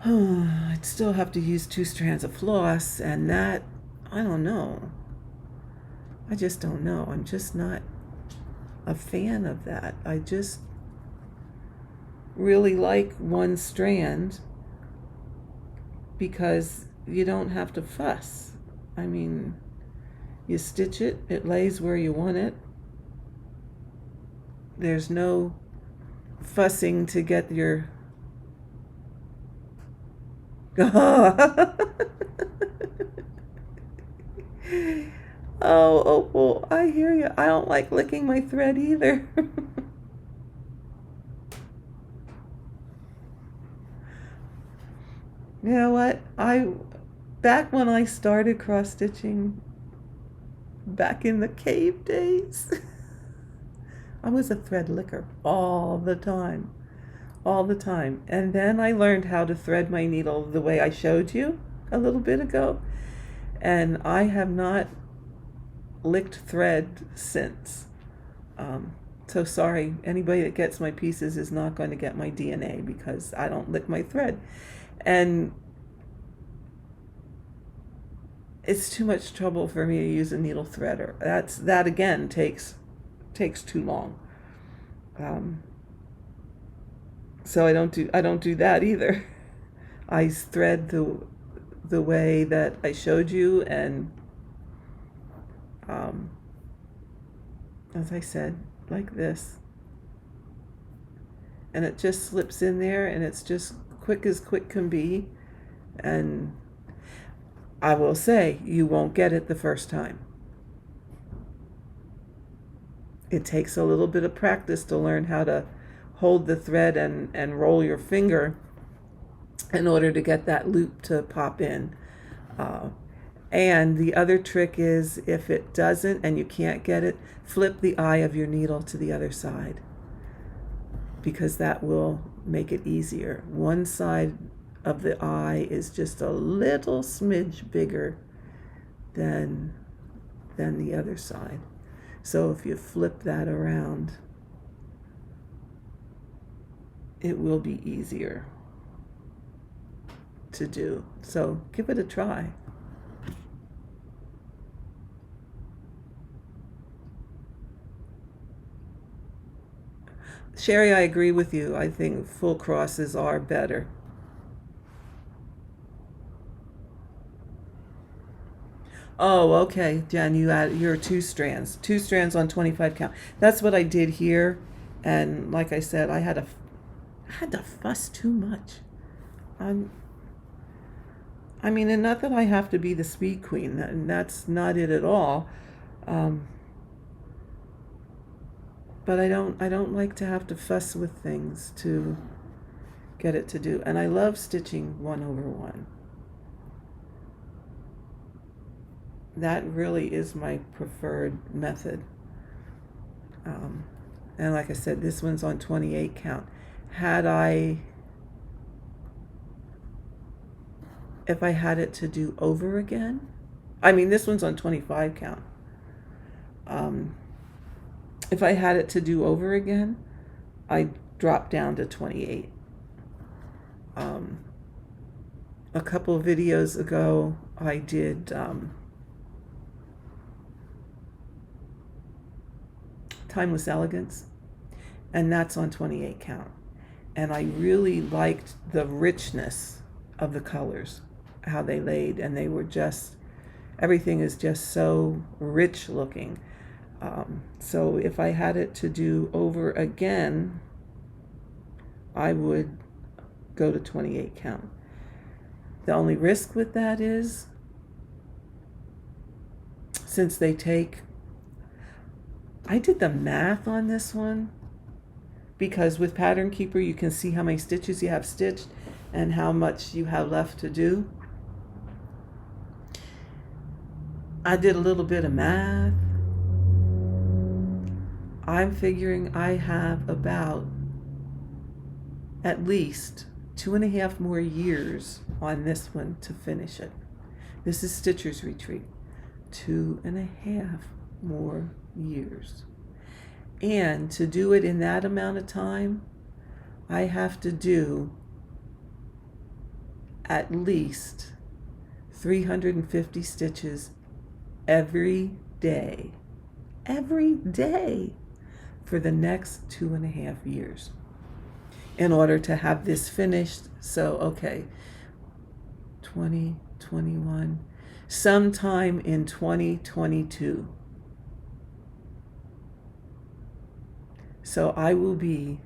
Speaker 1: have to use 2 strands of floss, and that, I don't know. I just don't know. I'm just not a fan of that. I just really like 1 strand because you don't have to fuss. I mean, you stitch it, it lays where you want it. There's no fussing to get your Oh, Opal, I hear you. I don't like licking my thread either. You know what? Back when I started cross stitching, back in the cave days, I was a thread licker all the time. All the time. And then I learned how to thread my needle the way I showed you a little bit ago. And I have not licked thread since. So sorry, anybody that gets my pieces is not going to get my DNA because I don't lick my thread. And it's too much trouble for me to use a needle threader. That again takes too long. So I don't do that either. I thread the way that I showed you, and as I said, like this, and it just slips in there, and it's just quick as quick can be. And I will say, you won't get it the first time. It takes a little bit of practice to learn how to hold the thread and roll your finger in order to get that loop to pop in. And the other trick is, if it doesn't and you can't get it, flip the eye of your needle to the other side, because that will make it easier. One side of the eye is just a little smidge bigger than the other side. So if you flip that around, it will be easier to do. So give it a try. Sherry, I agree with you. I think full crosses are better. Oh, okay, Jen, you add your two strands on 25 count. That's what I did here, and like I said, I had to fuss too much. I'm, I mean, and not that I have to be the speed queen, and that's not it at all. Um, but I don't like to have to fuss with things to get it to do. And I love stitching 1/1. That really is my preferred method. And like I said, this one's on 28 count. If I had it to do over again, I mean, this one's on 25 count. If I had it to do over again, I'd drop down to 28. A couple of videos ago, I did Timeless Elegance, and that's on 28 count. And I really liked the richness of the colors, how they laid, and they were just, everything is just so rich looking. So if I had it to do over again, I would go to 28 count. The only risk with that is, since they take, I did the math on this one, because with Pattern Keeper you can see how many stitches you have stitched and how much you have left to do. I did a little bit of math. I'm figuring I have about at least 2.5 more years on this one to finish it. This is Stitcher's Retreat. 2.5 more years. And to do it in that amount of time, I have to do at least 350 stitches every day for the next 2.5 years in order to have this finished. So, okay, 2021, sometime in 2022. So I will be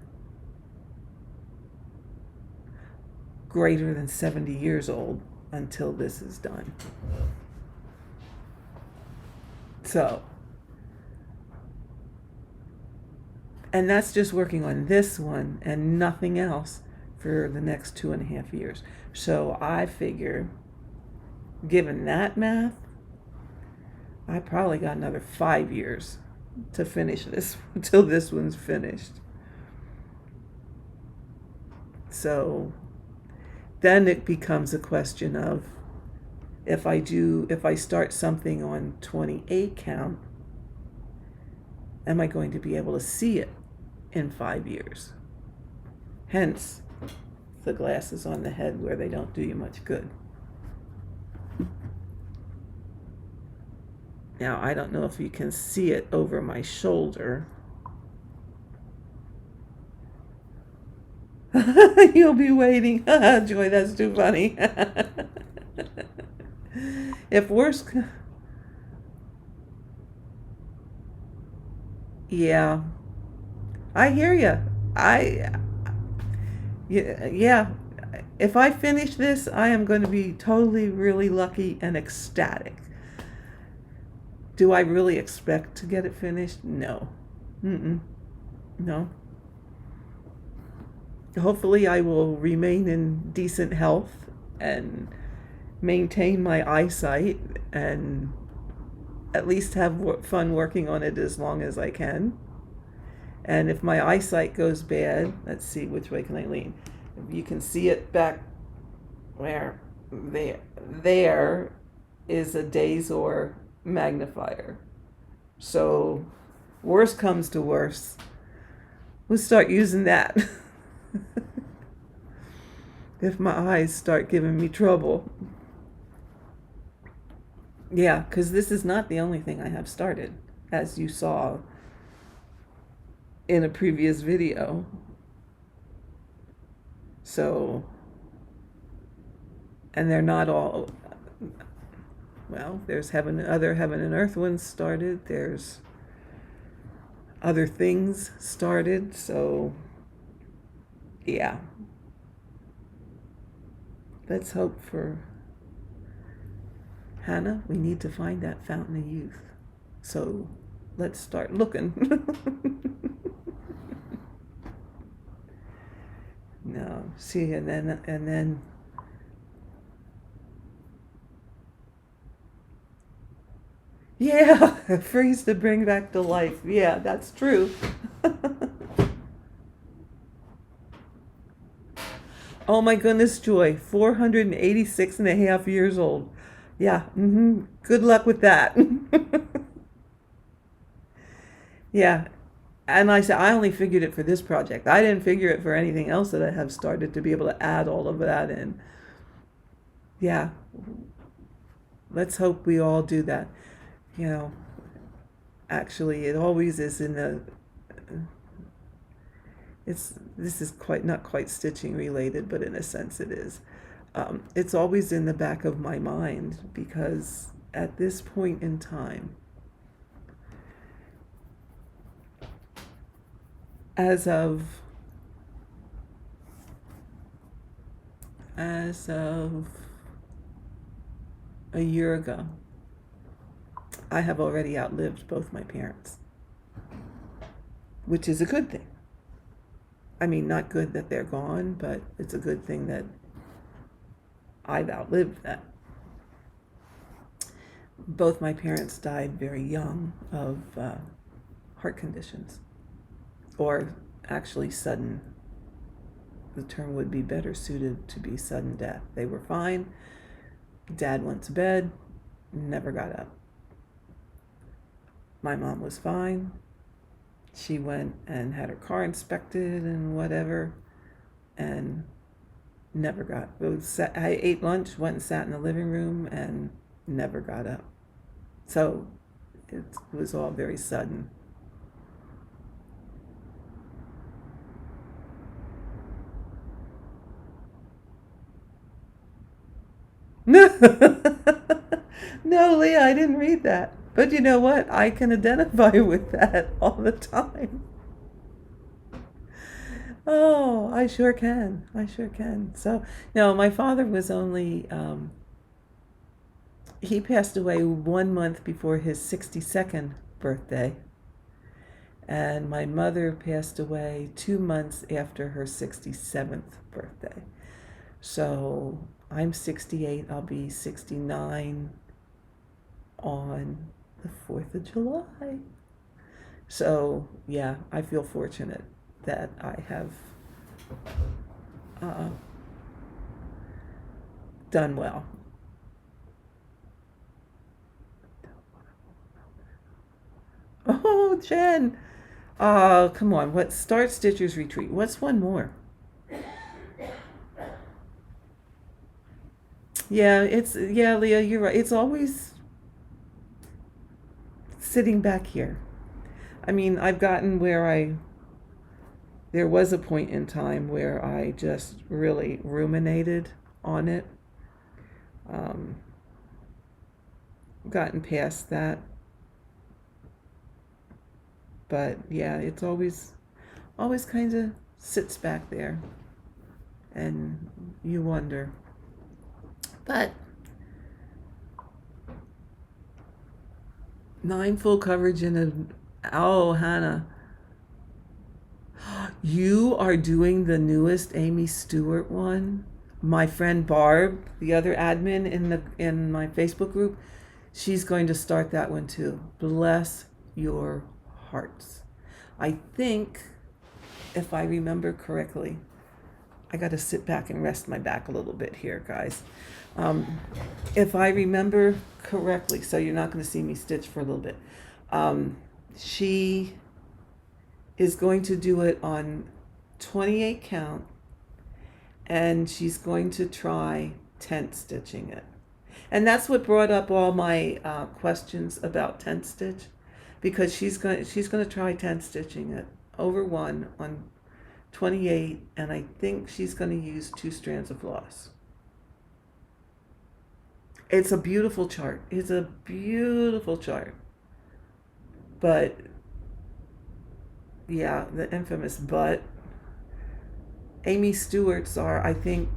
Speaker 1: greater than 70 years old until this is done. So, and that's just working on this one and nothing else for the next 2.5 years. So I figure, given that math, I probably got another 5 years to finish this until this one's finished. So then it becomes a question of, if I start something on 28 count, am I going to be able to see it in 5 years? Hence, the glasses on the head where they don't do you much good. Now, I don't know if you can see it over my shoulder. You'll be waiting. Joy, that's too funny. If worse... Yeah. I hear you. Yeah. If I finish this, I am going to be totally, really lucky and ecstatic. Do I really expect to get it finished? No. No. Hopefully I will remain in decent health and maintain my eyesight and at least have fun working on it as long as I can. And if my eyesight goes bad, let's see, which way can I lean? If you can see it back where, there is a Dazor magnifier. So worst comes to worst, we'll start using that. If my eyes start giving me trouble. Yeah, because this is not the only thing I have started, as you saw in a previous video. So, and they're not all, well, there's other heaven and earth ones started, there's other things started, so yeah. Let's hope for Hannah. We need to find that fountain of youth. So let's start looking. No, see, and then yeah, freeze to bring back to life. Yeah, that's true. Oh my goodness, Joy, 486 and a half years old. Yeah, good luck with that. Yeah, and I said I only figured it for this project. I didn't figure it for anything else that I have started to be able to add all of that in. Yeah, let's hope we all do that. You know, actually, it always is in the... This is not quite stitching related, but in a sense it is. It's always in the back of my mind because at this point in time, as of a year ago, I have already outlived both my parents, which is a good thing. I mean, not good that they're gone, but it's a good thing that I've outlived that. Both my parents died very young of heart conditions, or actually sudden. The term would be better suited to be sudden death. They were fine. Dad went to bed, never got up. My mom was fine. She went and had her car inspected and whatever, and never got. I ate lunch, went and sat in the living room, and never got up. So it was all very sudden. No, Leah, I didn't read that. But you know what? I can identify with that all the time. Oh, I sure can. I sure can. So, no, my father was only, he passed away 1 month before his 62nd birthday. And my mother passed away 2 months after her 67th birthday. So I'm 68, I'll be 69 on the 4th of July. So, yeah, I feel fortunate that I have uh, done well. Oh, Jen. Come on. What Start Stitcher's Retreat? What's one more? Yeah, Leah, you're right. It's always sitting back here. I mean, I've gotten where there was a point in time where I just really ruminated on it. Um, Gotten past that. But yeah, it's always kind of sits back there and you wonder. But 9 full coverage in oh, Hannah, you are doing the newest Amy Stewart one. My friend Barb, the other admin in my Facebook group, she's going to start that one too. Bless your hearts. I think, if I remember correctly, I got to sit back and rest my back a little bit here, guys. If I remember correctly, so you're not going to see me stitch for a little bit. She is going to do it on 28 count, and she's going to try tent stitching it. And that's what brought up all my questions about tent stitch, because she's going to try tent stitching it over one on 28, and I think she's going to use 2 strands of floss. It's a beautiful chart. It's a beautiful chart. But yeah, the infamous but. Amy Stewart's are, I think,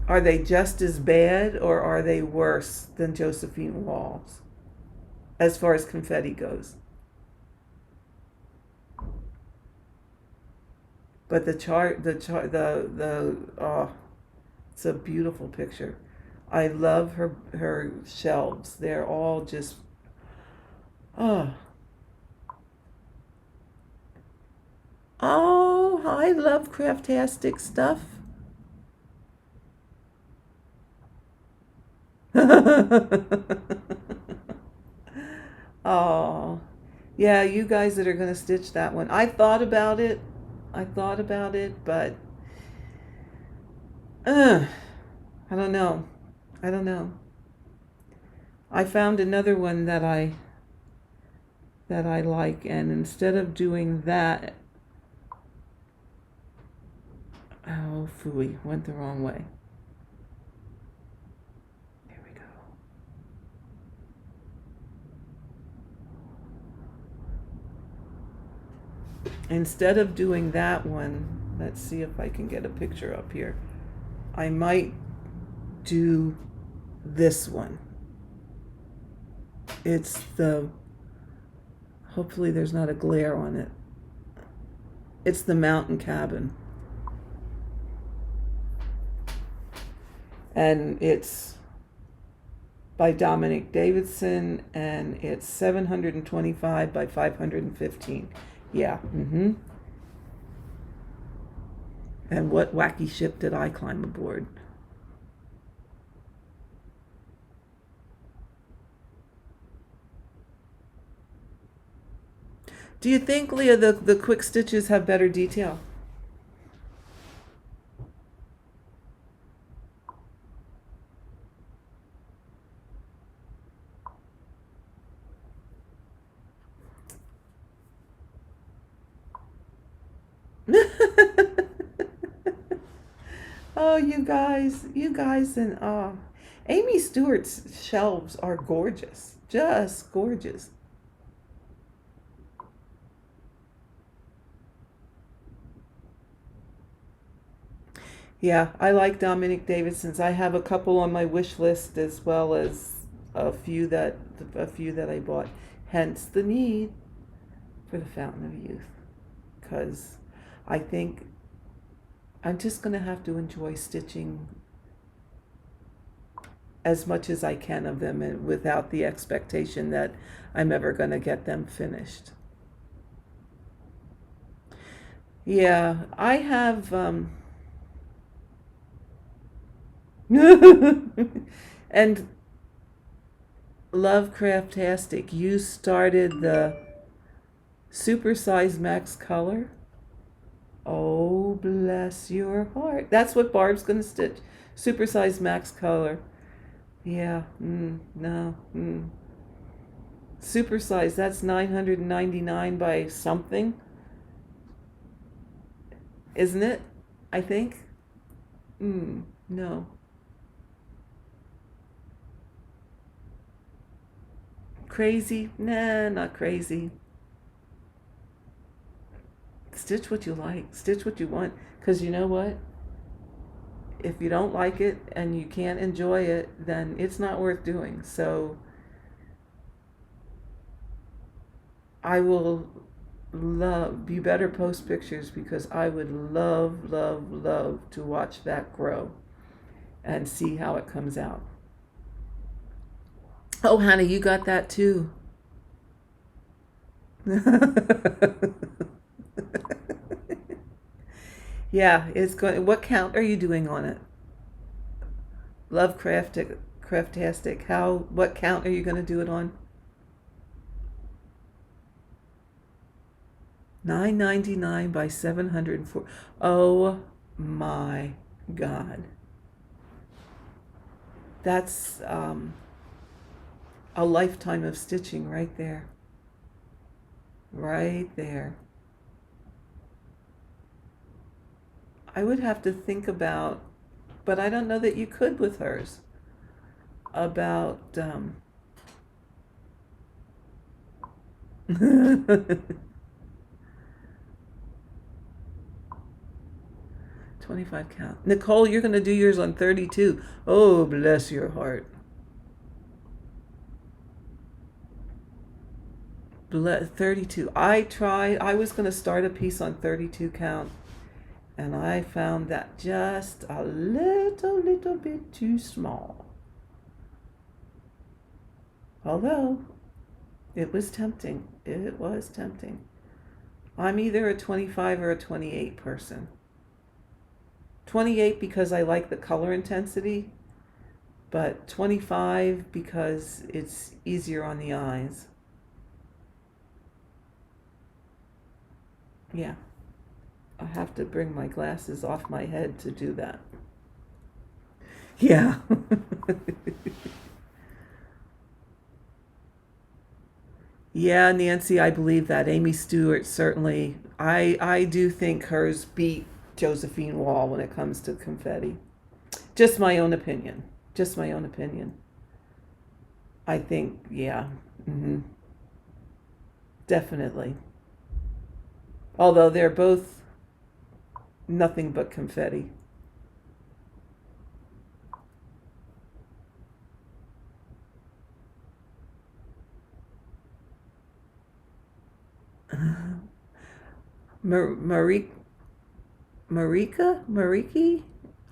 Speaker 1: are they just as bad or are they worse than Josephine Wall's as far as confetti goes? But oh, it's a beautiful picture. I love her shelves. They're all just, oh. Oh, I love craftastic stuff. Oh, yeah, you guys that are going to stitch that one. I thought about it, but I don't know. I don't know. I found another one that I like, and instead of doing that, oh, phooey, went the wrong way. There we go. Instead of doing that one, let's see if I can get a picture up here. I might do this one. It's hopefully there's not a glare on it. It's the Mountain Cabin. And it's by Dominic Davidson, and it's 725 by 515. Yeah. And what wacky ship did I climb aboard? Do you think, Leah, the quick stitches have better detail? Oh, you guys, and Amy Stewart's shelves are gorgeous, just gorgeous. Yeah, I like Dominic Davidson's. I have a couple on my wish list as well as a few that a few that I bought. Hence the need for the Fountain of Youth, because I think I'm just going to have to enjoy stitching as much as I can of them and without the expectation that I'm ever going to get them finished. Yeah, I have and Lovecraftastic, you started the supersize max color. Oh, bless your heart. That's what Barb's going to stitch. Supersize max color. Yeah, no. Supersize, that's 999 by something, isn't it? I think. No. Crazy? Nah, not crazy. Stitch what you like. Stitch what you want. Because you know what? If you don't like it and you can't enjoy it, then it's not worth doing. So I will love, you better post pictures because I would love, love, love to watch that grow and see how it comes out. Oh, Hannah, you got that too. Yeah, it's going. What count are you doing on it? Craftastic. How? What count are you going to do it on? 999 by 704. Oh my God. That's a lifetime of stitching right there. Right there. I would have to think about, but I don't know that you could with hers, about 25 count. Nicole, you're going to do yours on 32. Oh, bless your heart. 32. I was going to start a piece on 32 count, and I found that just a little bit too small. Although, it was tempting. It was tempting. I'm either a 25 or a 28 person. 28 because I like the color intensity, but 25 because it's easier on the eyes. Yeah, I have to bring my glasses off my head to do that. Yeah. Yeah, Nancy, I believe that. Amy Stewart certainly. I do think hers beat Josephine Wall when it comes to confetti. Just my own opinion. Just my own opinion. I think, yeah, definitely. Although they're both nothing but confetti. Marie, Mariki?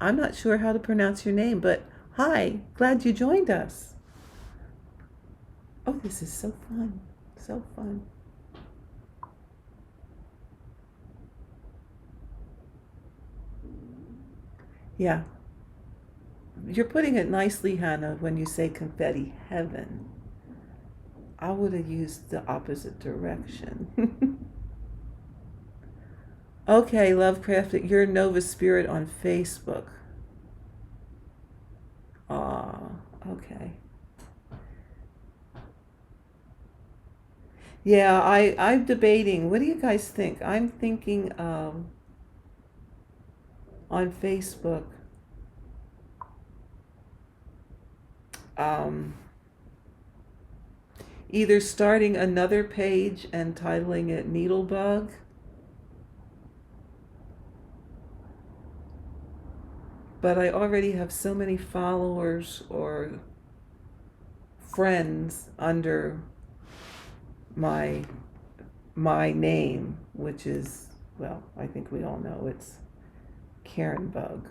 Speaker 1: I'm not sure how to pronounce your name, but hi, glad you joined us. Oh, this is so fun. So fun. Yeah, you're putting it nicely, Hannah, when you say confetti heaven. I would have used the opposite direction. Okay, Lovecraft, you're Nova Spirit on Facebook. Ah, okay. Yeah, I'm debating. What do you guys think? I'm thinking on Facebook. Um, Either starting another page and titling it Needlebug, but I already have so many followers or friends under my my name, which is, well, I think we all know it's Karen Bugg.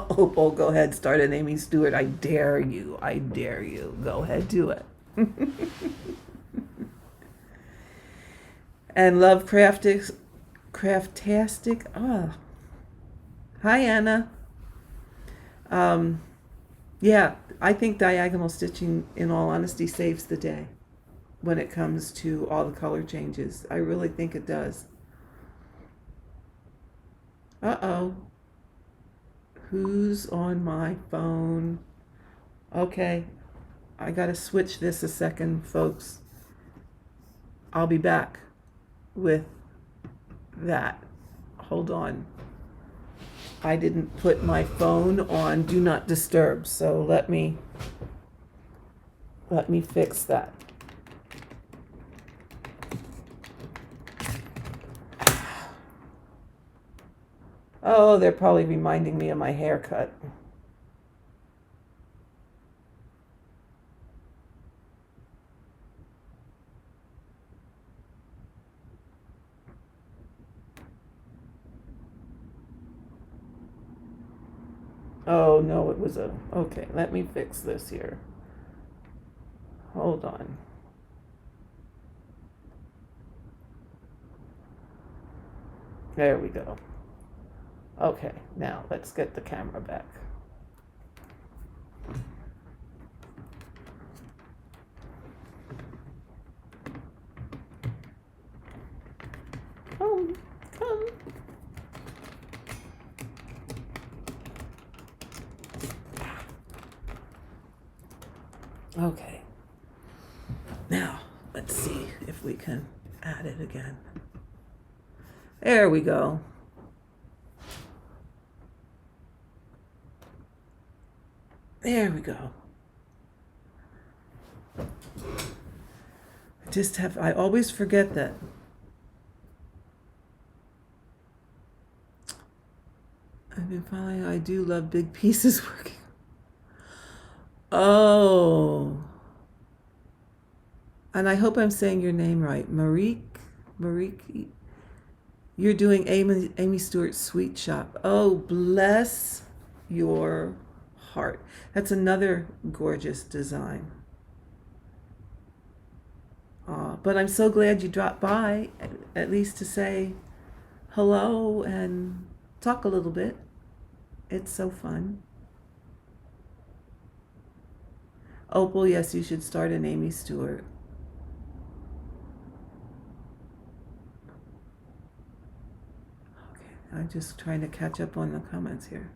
Speaker 1: Opal, go ahead, start an Amy Stewart. I dare you. I dare you. Go ahead, do it. And Love Craftastic. Ah, hi Anna. Um, yeah, I think diagonal stitching, in all honesty, saves the day when it comes to all the color changes. I really think it does. Uh-oh. Who's on my phone? Okay, I gotta switch this a second, folks. I'll be back with that. Hold on. I didn't put my phone on do not disturb, so let me fix that. Oh, they're probably reminding me of my haircut. Oh no, it was a, okay, let me fix this here. Hold on. There we go. Okay, now let's get the camera back. Come. Okay. Now, let's see if we can add it again. There we go. There we go. I always forget that. I've been following, I do love big pieces working. Oh. And I hope I'm saying your name right. Marique, you're doing Amy Stewart's Sweet Shop. Oh, bless your heart. That's another gorgeous design. But I'm so glad you dropped by, at least to say hello and talk a little bit. It's so fun. Opal, yes, you should start an Amy Stewart. Okay, I'm just trying to catch up on the comments here.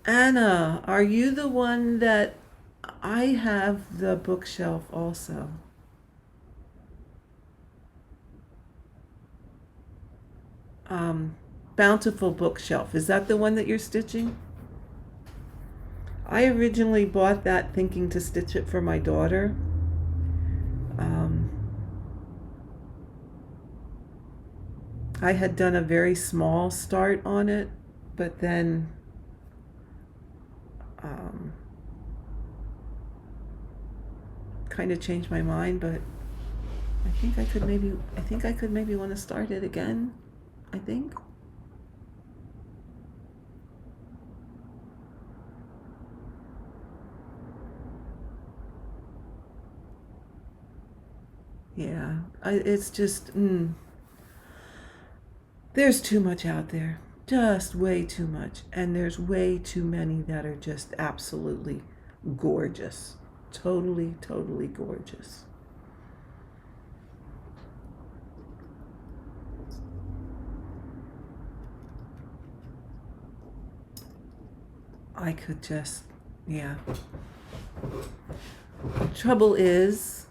Speaker 1: Anna, are you the one that I have the bookshelf also? Bountiful bookshelf. Is that the one that you're stitching? I originally bought that thinking to stitch it for my daughter. I had done a very small start on it, but then kind of changed my mind. But I think I could maybe want to start it again. I think. Yeah, it's just, there's too much out there. Just way too much. And there's way too many that are just absolutely gorgeous. Totally, totally gorgeous. I could just, yeah. Trouble is,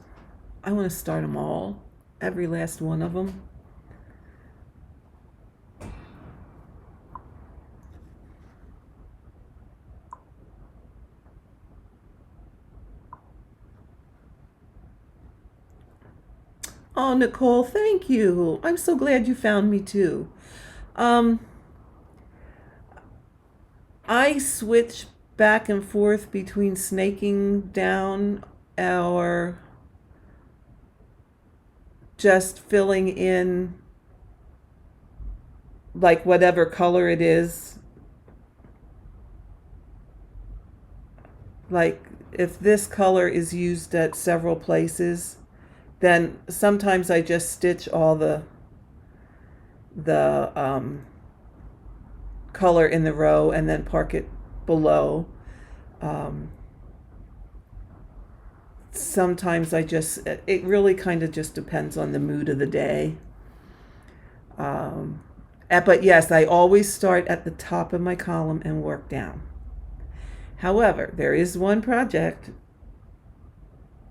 Speaker 1: I want to start them all, every last one of them. Oh, Nicole, thank you. I'm so glad you found me too. Um, I switch back and forth between snaking down or just filling in like whatever color it is. Like if this color is used at several places, then sometimes I just stitch all the color in the row and then park it below. Um, Sometimes it really kind of just depends on the mood of the day. Um, but yes, I always start at the top of my column and work down. However, there is one project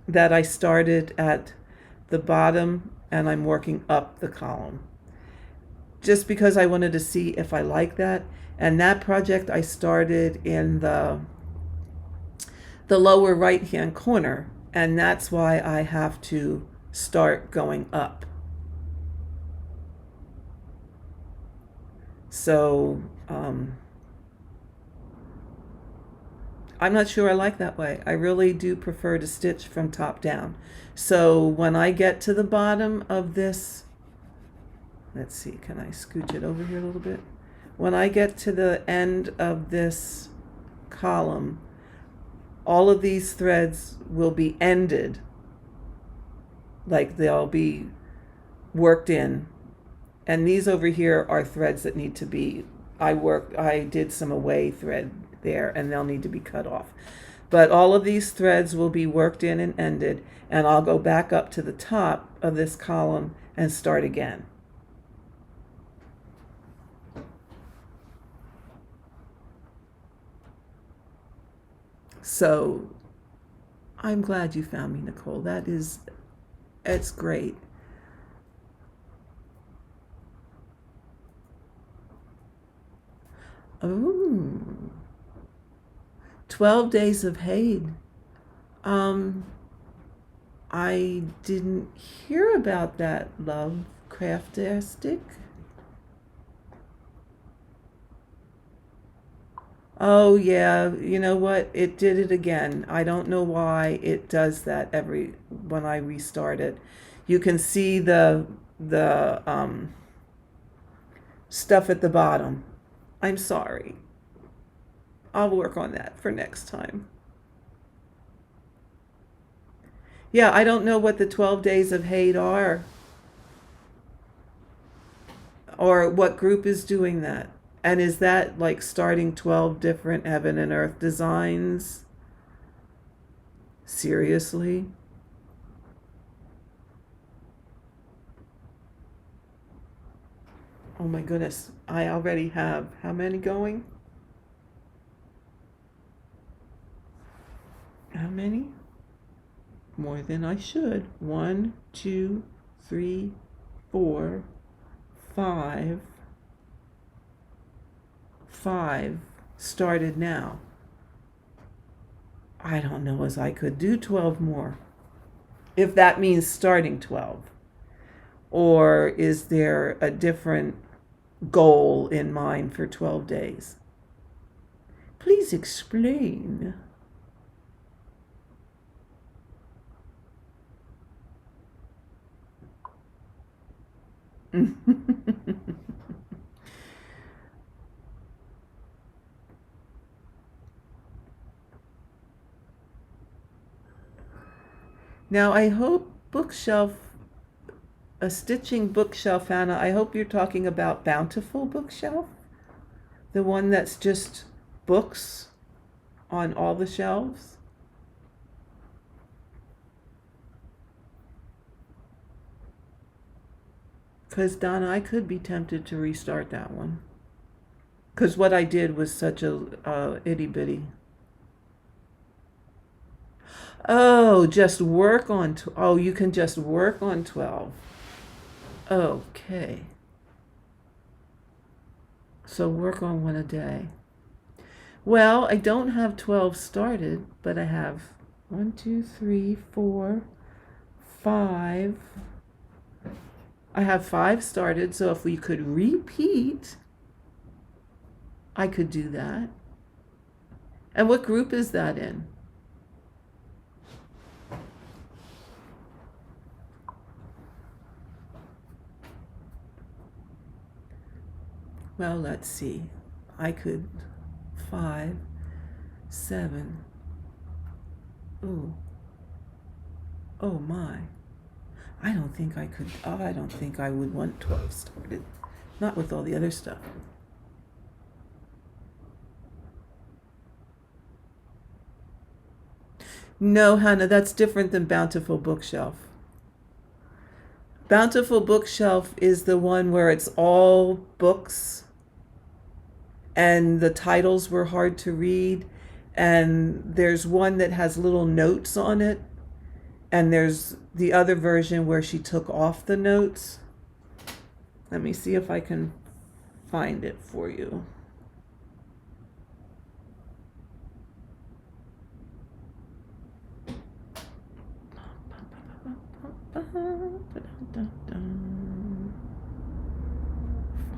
Speaker 1: that I started at the bottom and I'm working up the column just because I wanted to see if I like that. And that project I started in the lower right hand corner, and that's why I have to start going up. So I'm not sure I like that way. I really do prefer to stitch from top down. So when I get to the bottom of this, let's see, can I scooch it over here a little bit? When I get to the end of this column, all of these threads will be ended, like they'll be worked in. And these over here are threads that need to be, I did some away thread there and they'll need to be cut off. But all of these threads will be worked in and ended, and I'll go back up to the top of this column and start again. So I'm glad you found me, Nicole. It's great. Oh, 12 Days of Hade. Um, I didn't hear about that, Lovecraftastic. Oh yeah, you know what? It did it again. I don't know why it does that every when I restart it. You can see the stuff at the bottom. I'm sorry. I'll work on that for next time. Yeah, I don't know what the 12 Days of Hate are or what group is doing that. And is that like starting 12 different heaven and earth designs? Seriously? Oh my goodness. I already have how many going? How many? More than I should. 1, 2, 3, 4, 5. 5 started now. I don't know as I could do 12 more. If that means starting 12. Or is there a different goal in mind for 12 days? Please explain. Now I hope a stitching bookshelf, Anna, I hope you're talking about Bountiful Bookshelf? The one that's just books on all the shelves? Because, Donna, I could be tempted to restart that one. Because what I did was such a itty bitty. Oh, just work on, oh, you can just work on 12. Okay. So work on one a day. Well, I don't have 12 started, but I have 1, 2, 3, 4, 5, I have 5 started, so if we could repeat, I could do that. And what group is that in? Well, let's see. I could 5, 7. Oh, oh my. I don't think I could. Oh, I don't think I would want 12 started. Not with all the other stuff. No, Hannah, that's different than Bountiful Bookshelf. Bountiful Bookshelf is the one where it's all books and the titles were hard to read. And there's one that has little notes on it. And there's the other version where she took off the notes. Let me see if I can find it for you.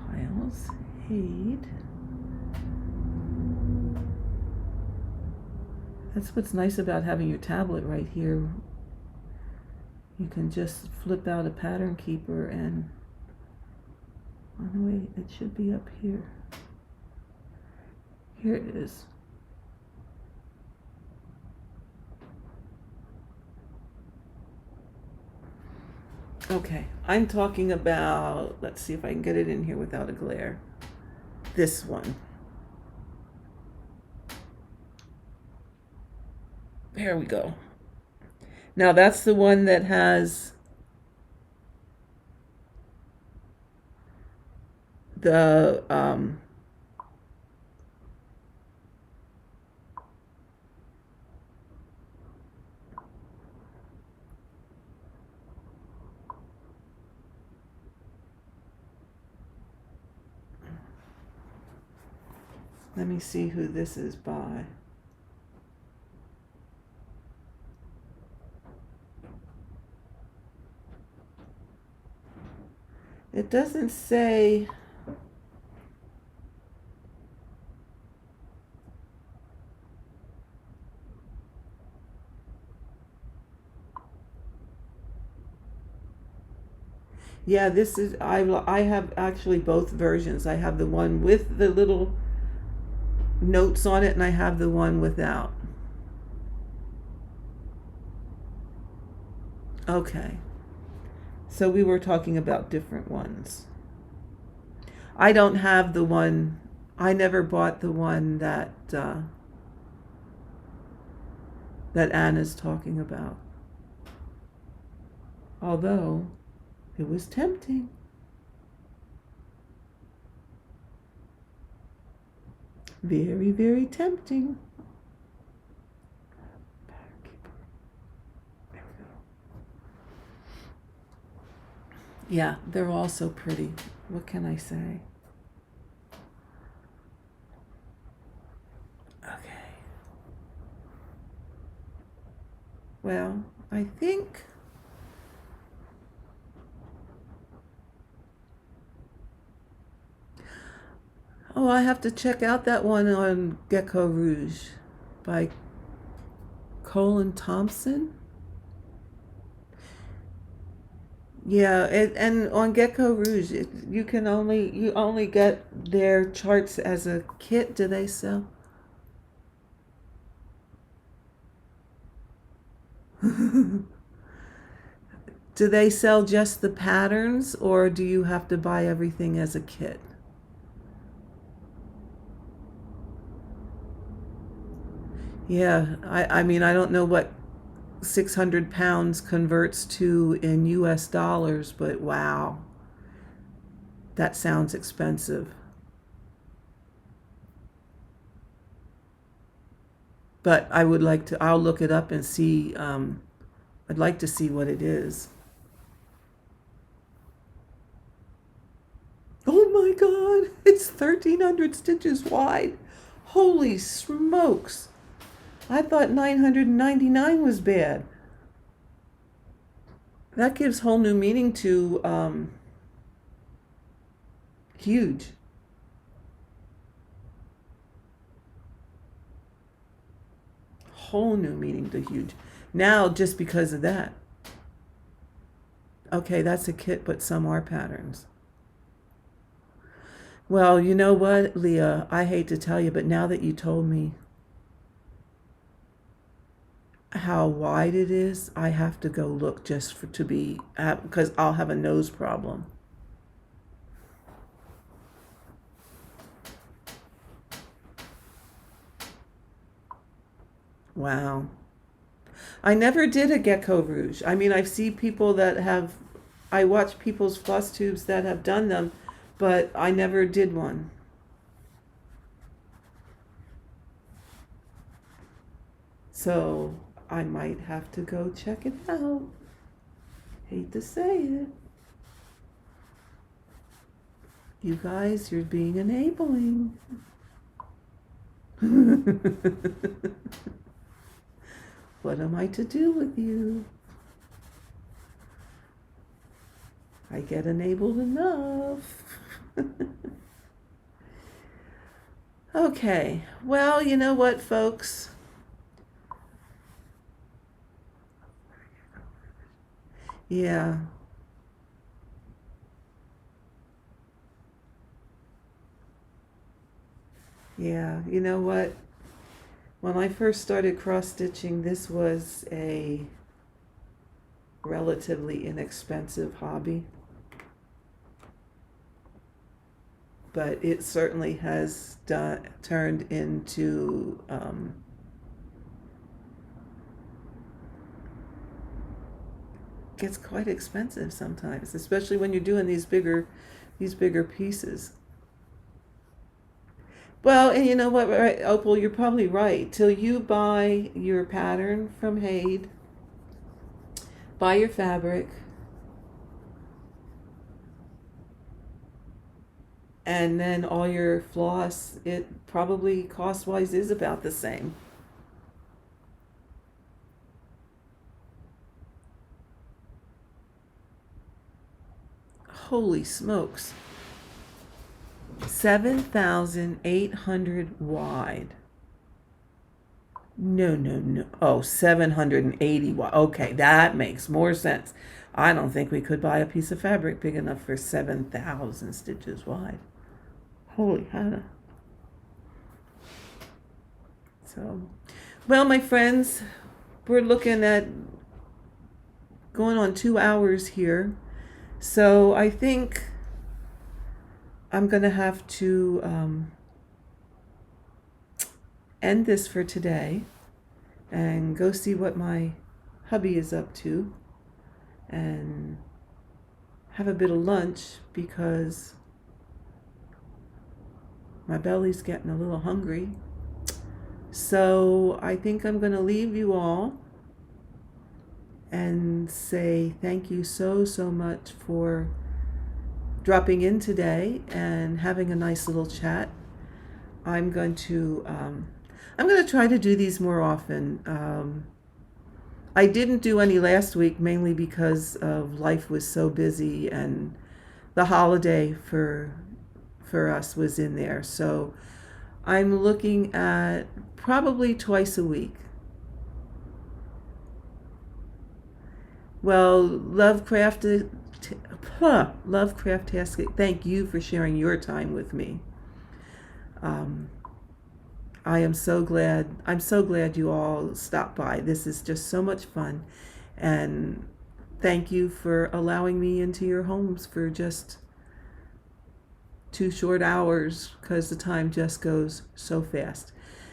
Speaker 1: Files, aid. That's what's nice about having your tablet right here. You can just flip out a pattern keeper and, oh no, wait, it should be up here. Here it is. Okay, I'm talking about, let's see if I can get it in here without a glare. This one. There we go. Now that's the one that has the let me see who this is by. It doesn't say. Yeah, this is, I have actually both versions. I have the one with the little notes on it and I have the one without. Okay. So we were talking about different ones. I don't have the one, I never bought the one that Anna's talking about. Although it was tempting. Very, very tempting. There we go. Yeah, they're all so pretty. What can I say? Okay. Well, I think I have to check out that one on Gecko Rouge by Colin Thompson. Yeah, and on Gecko Rouge, you only get their charts as a kit. Do they sell? Do they sell just the patterns, or do you have to buy everything as a kit? Yeah, I mean, I don't know what 600 pounds converts to in US dollars, but wow, that sounds expensive. But I'll look it up and see, I'd like to see what it is. Oh my God, it's 1,300 stitches wide. Holy smokes. I thought 999 was bad. That gives whole new meaning to Huge. Whole new meaning to huge. Now, just because of that. Okay, that's a kit, but some are patterns. Well, you know what, Leah? I hate to tell you, but now that you told me how wide it is, I have to go look just for to be because I'll have a nose problem. Wow. I never did a gecko rouge. I mean, I see people that have, I watch people's floss tubes that have done them, but I never did one. So I might have to go check it out. Hate to say it. You guys, you're being enabling. What am I to do with you? I get enabled enough. Okay, well, you know what, folks? Yeah. Yeah, you know what? When I first started cross stitching, this was a relatively inexpensive hobby. But it certainly has turned into gets quite expensive sometimes, especially when you're doing these bigger pieces. Well, and you know what, right, Opal, you're probably right. Till you buy your pattern from Haid, buy your fabric, and then all your floss, it probably cost-wise is about the same. Holy smokes. 7,800 wide. No. Oh, 780 wide. Okay, that makes more sense. I don't think we could buy a piece of fabric big enough for 7,000 stitches wide. Holy Hannah. So, well, my friends, we're looking at going on 2 hours here. So I think I'm going to have to end this for today and go see what my hubby is up to and have a bit of lunch because my belly's getting a little hungry. So I think I'm going to leave you all and say thank you so much for dropping in today and having a nice little chat. I'm going to try to do these more often. I didn't do any last week mainly because of life was so busy and the holiday for us was in there. So I'm looking at probably twice a week. Well, Lovecraft Tasket, thank you for sharing your time with me. I am so glad. I'm so glad you all stopped by. This is just so much fun. And thank you for allowing me into your homes for just 2 short hours because the time just goes so fast.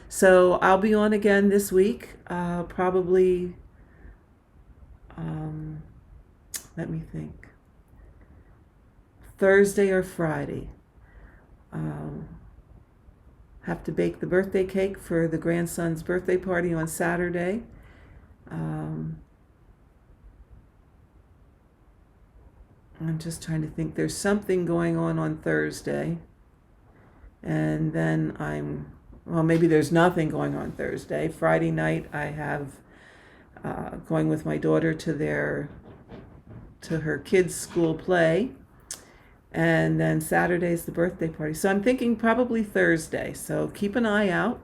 Speaker 1: So I'll be on again this week, probably, let me think, Thursday or Friday. Have to bake the birthday cake for the grandson's birthday party on Saturday. I'm just trying to think. There's something going on Thursday. And then maybe there's nothing going on Thursday. Friday night I have going with my daughter to her kids' school play. And then Saturday's the birthday party. So I'm thinking probably Thursday. So keep an eye out.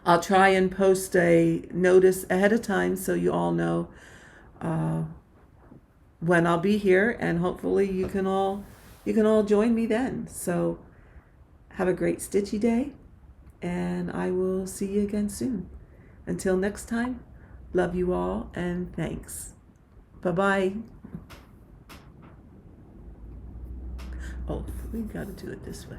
Speaker 1: I'll try and post a notice ahead of time so you all know uh, when I'll be here, and hopefully you can all join me then. So have a great stitchy day, and I will see you again soon. Until next time, love you all and thanks. Bye-bye. Oh, we got to do it this way.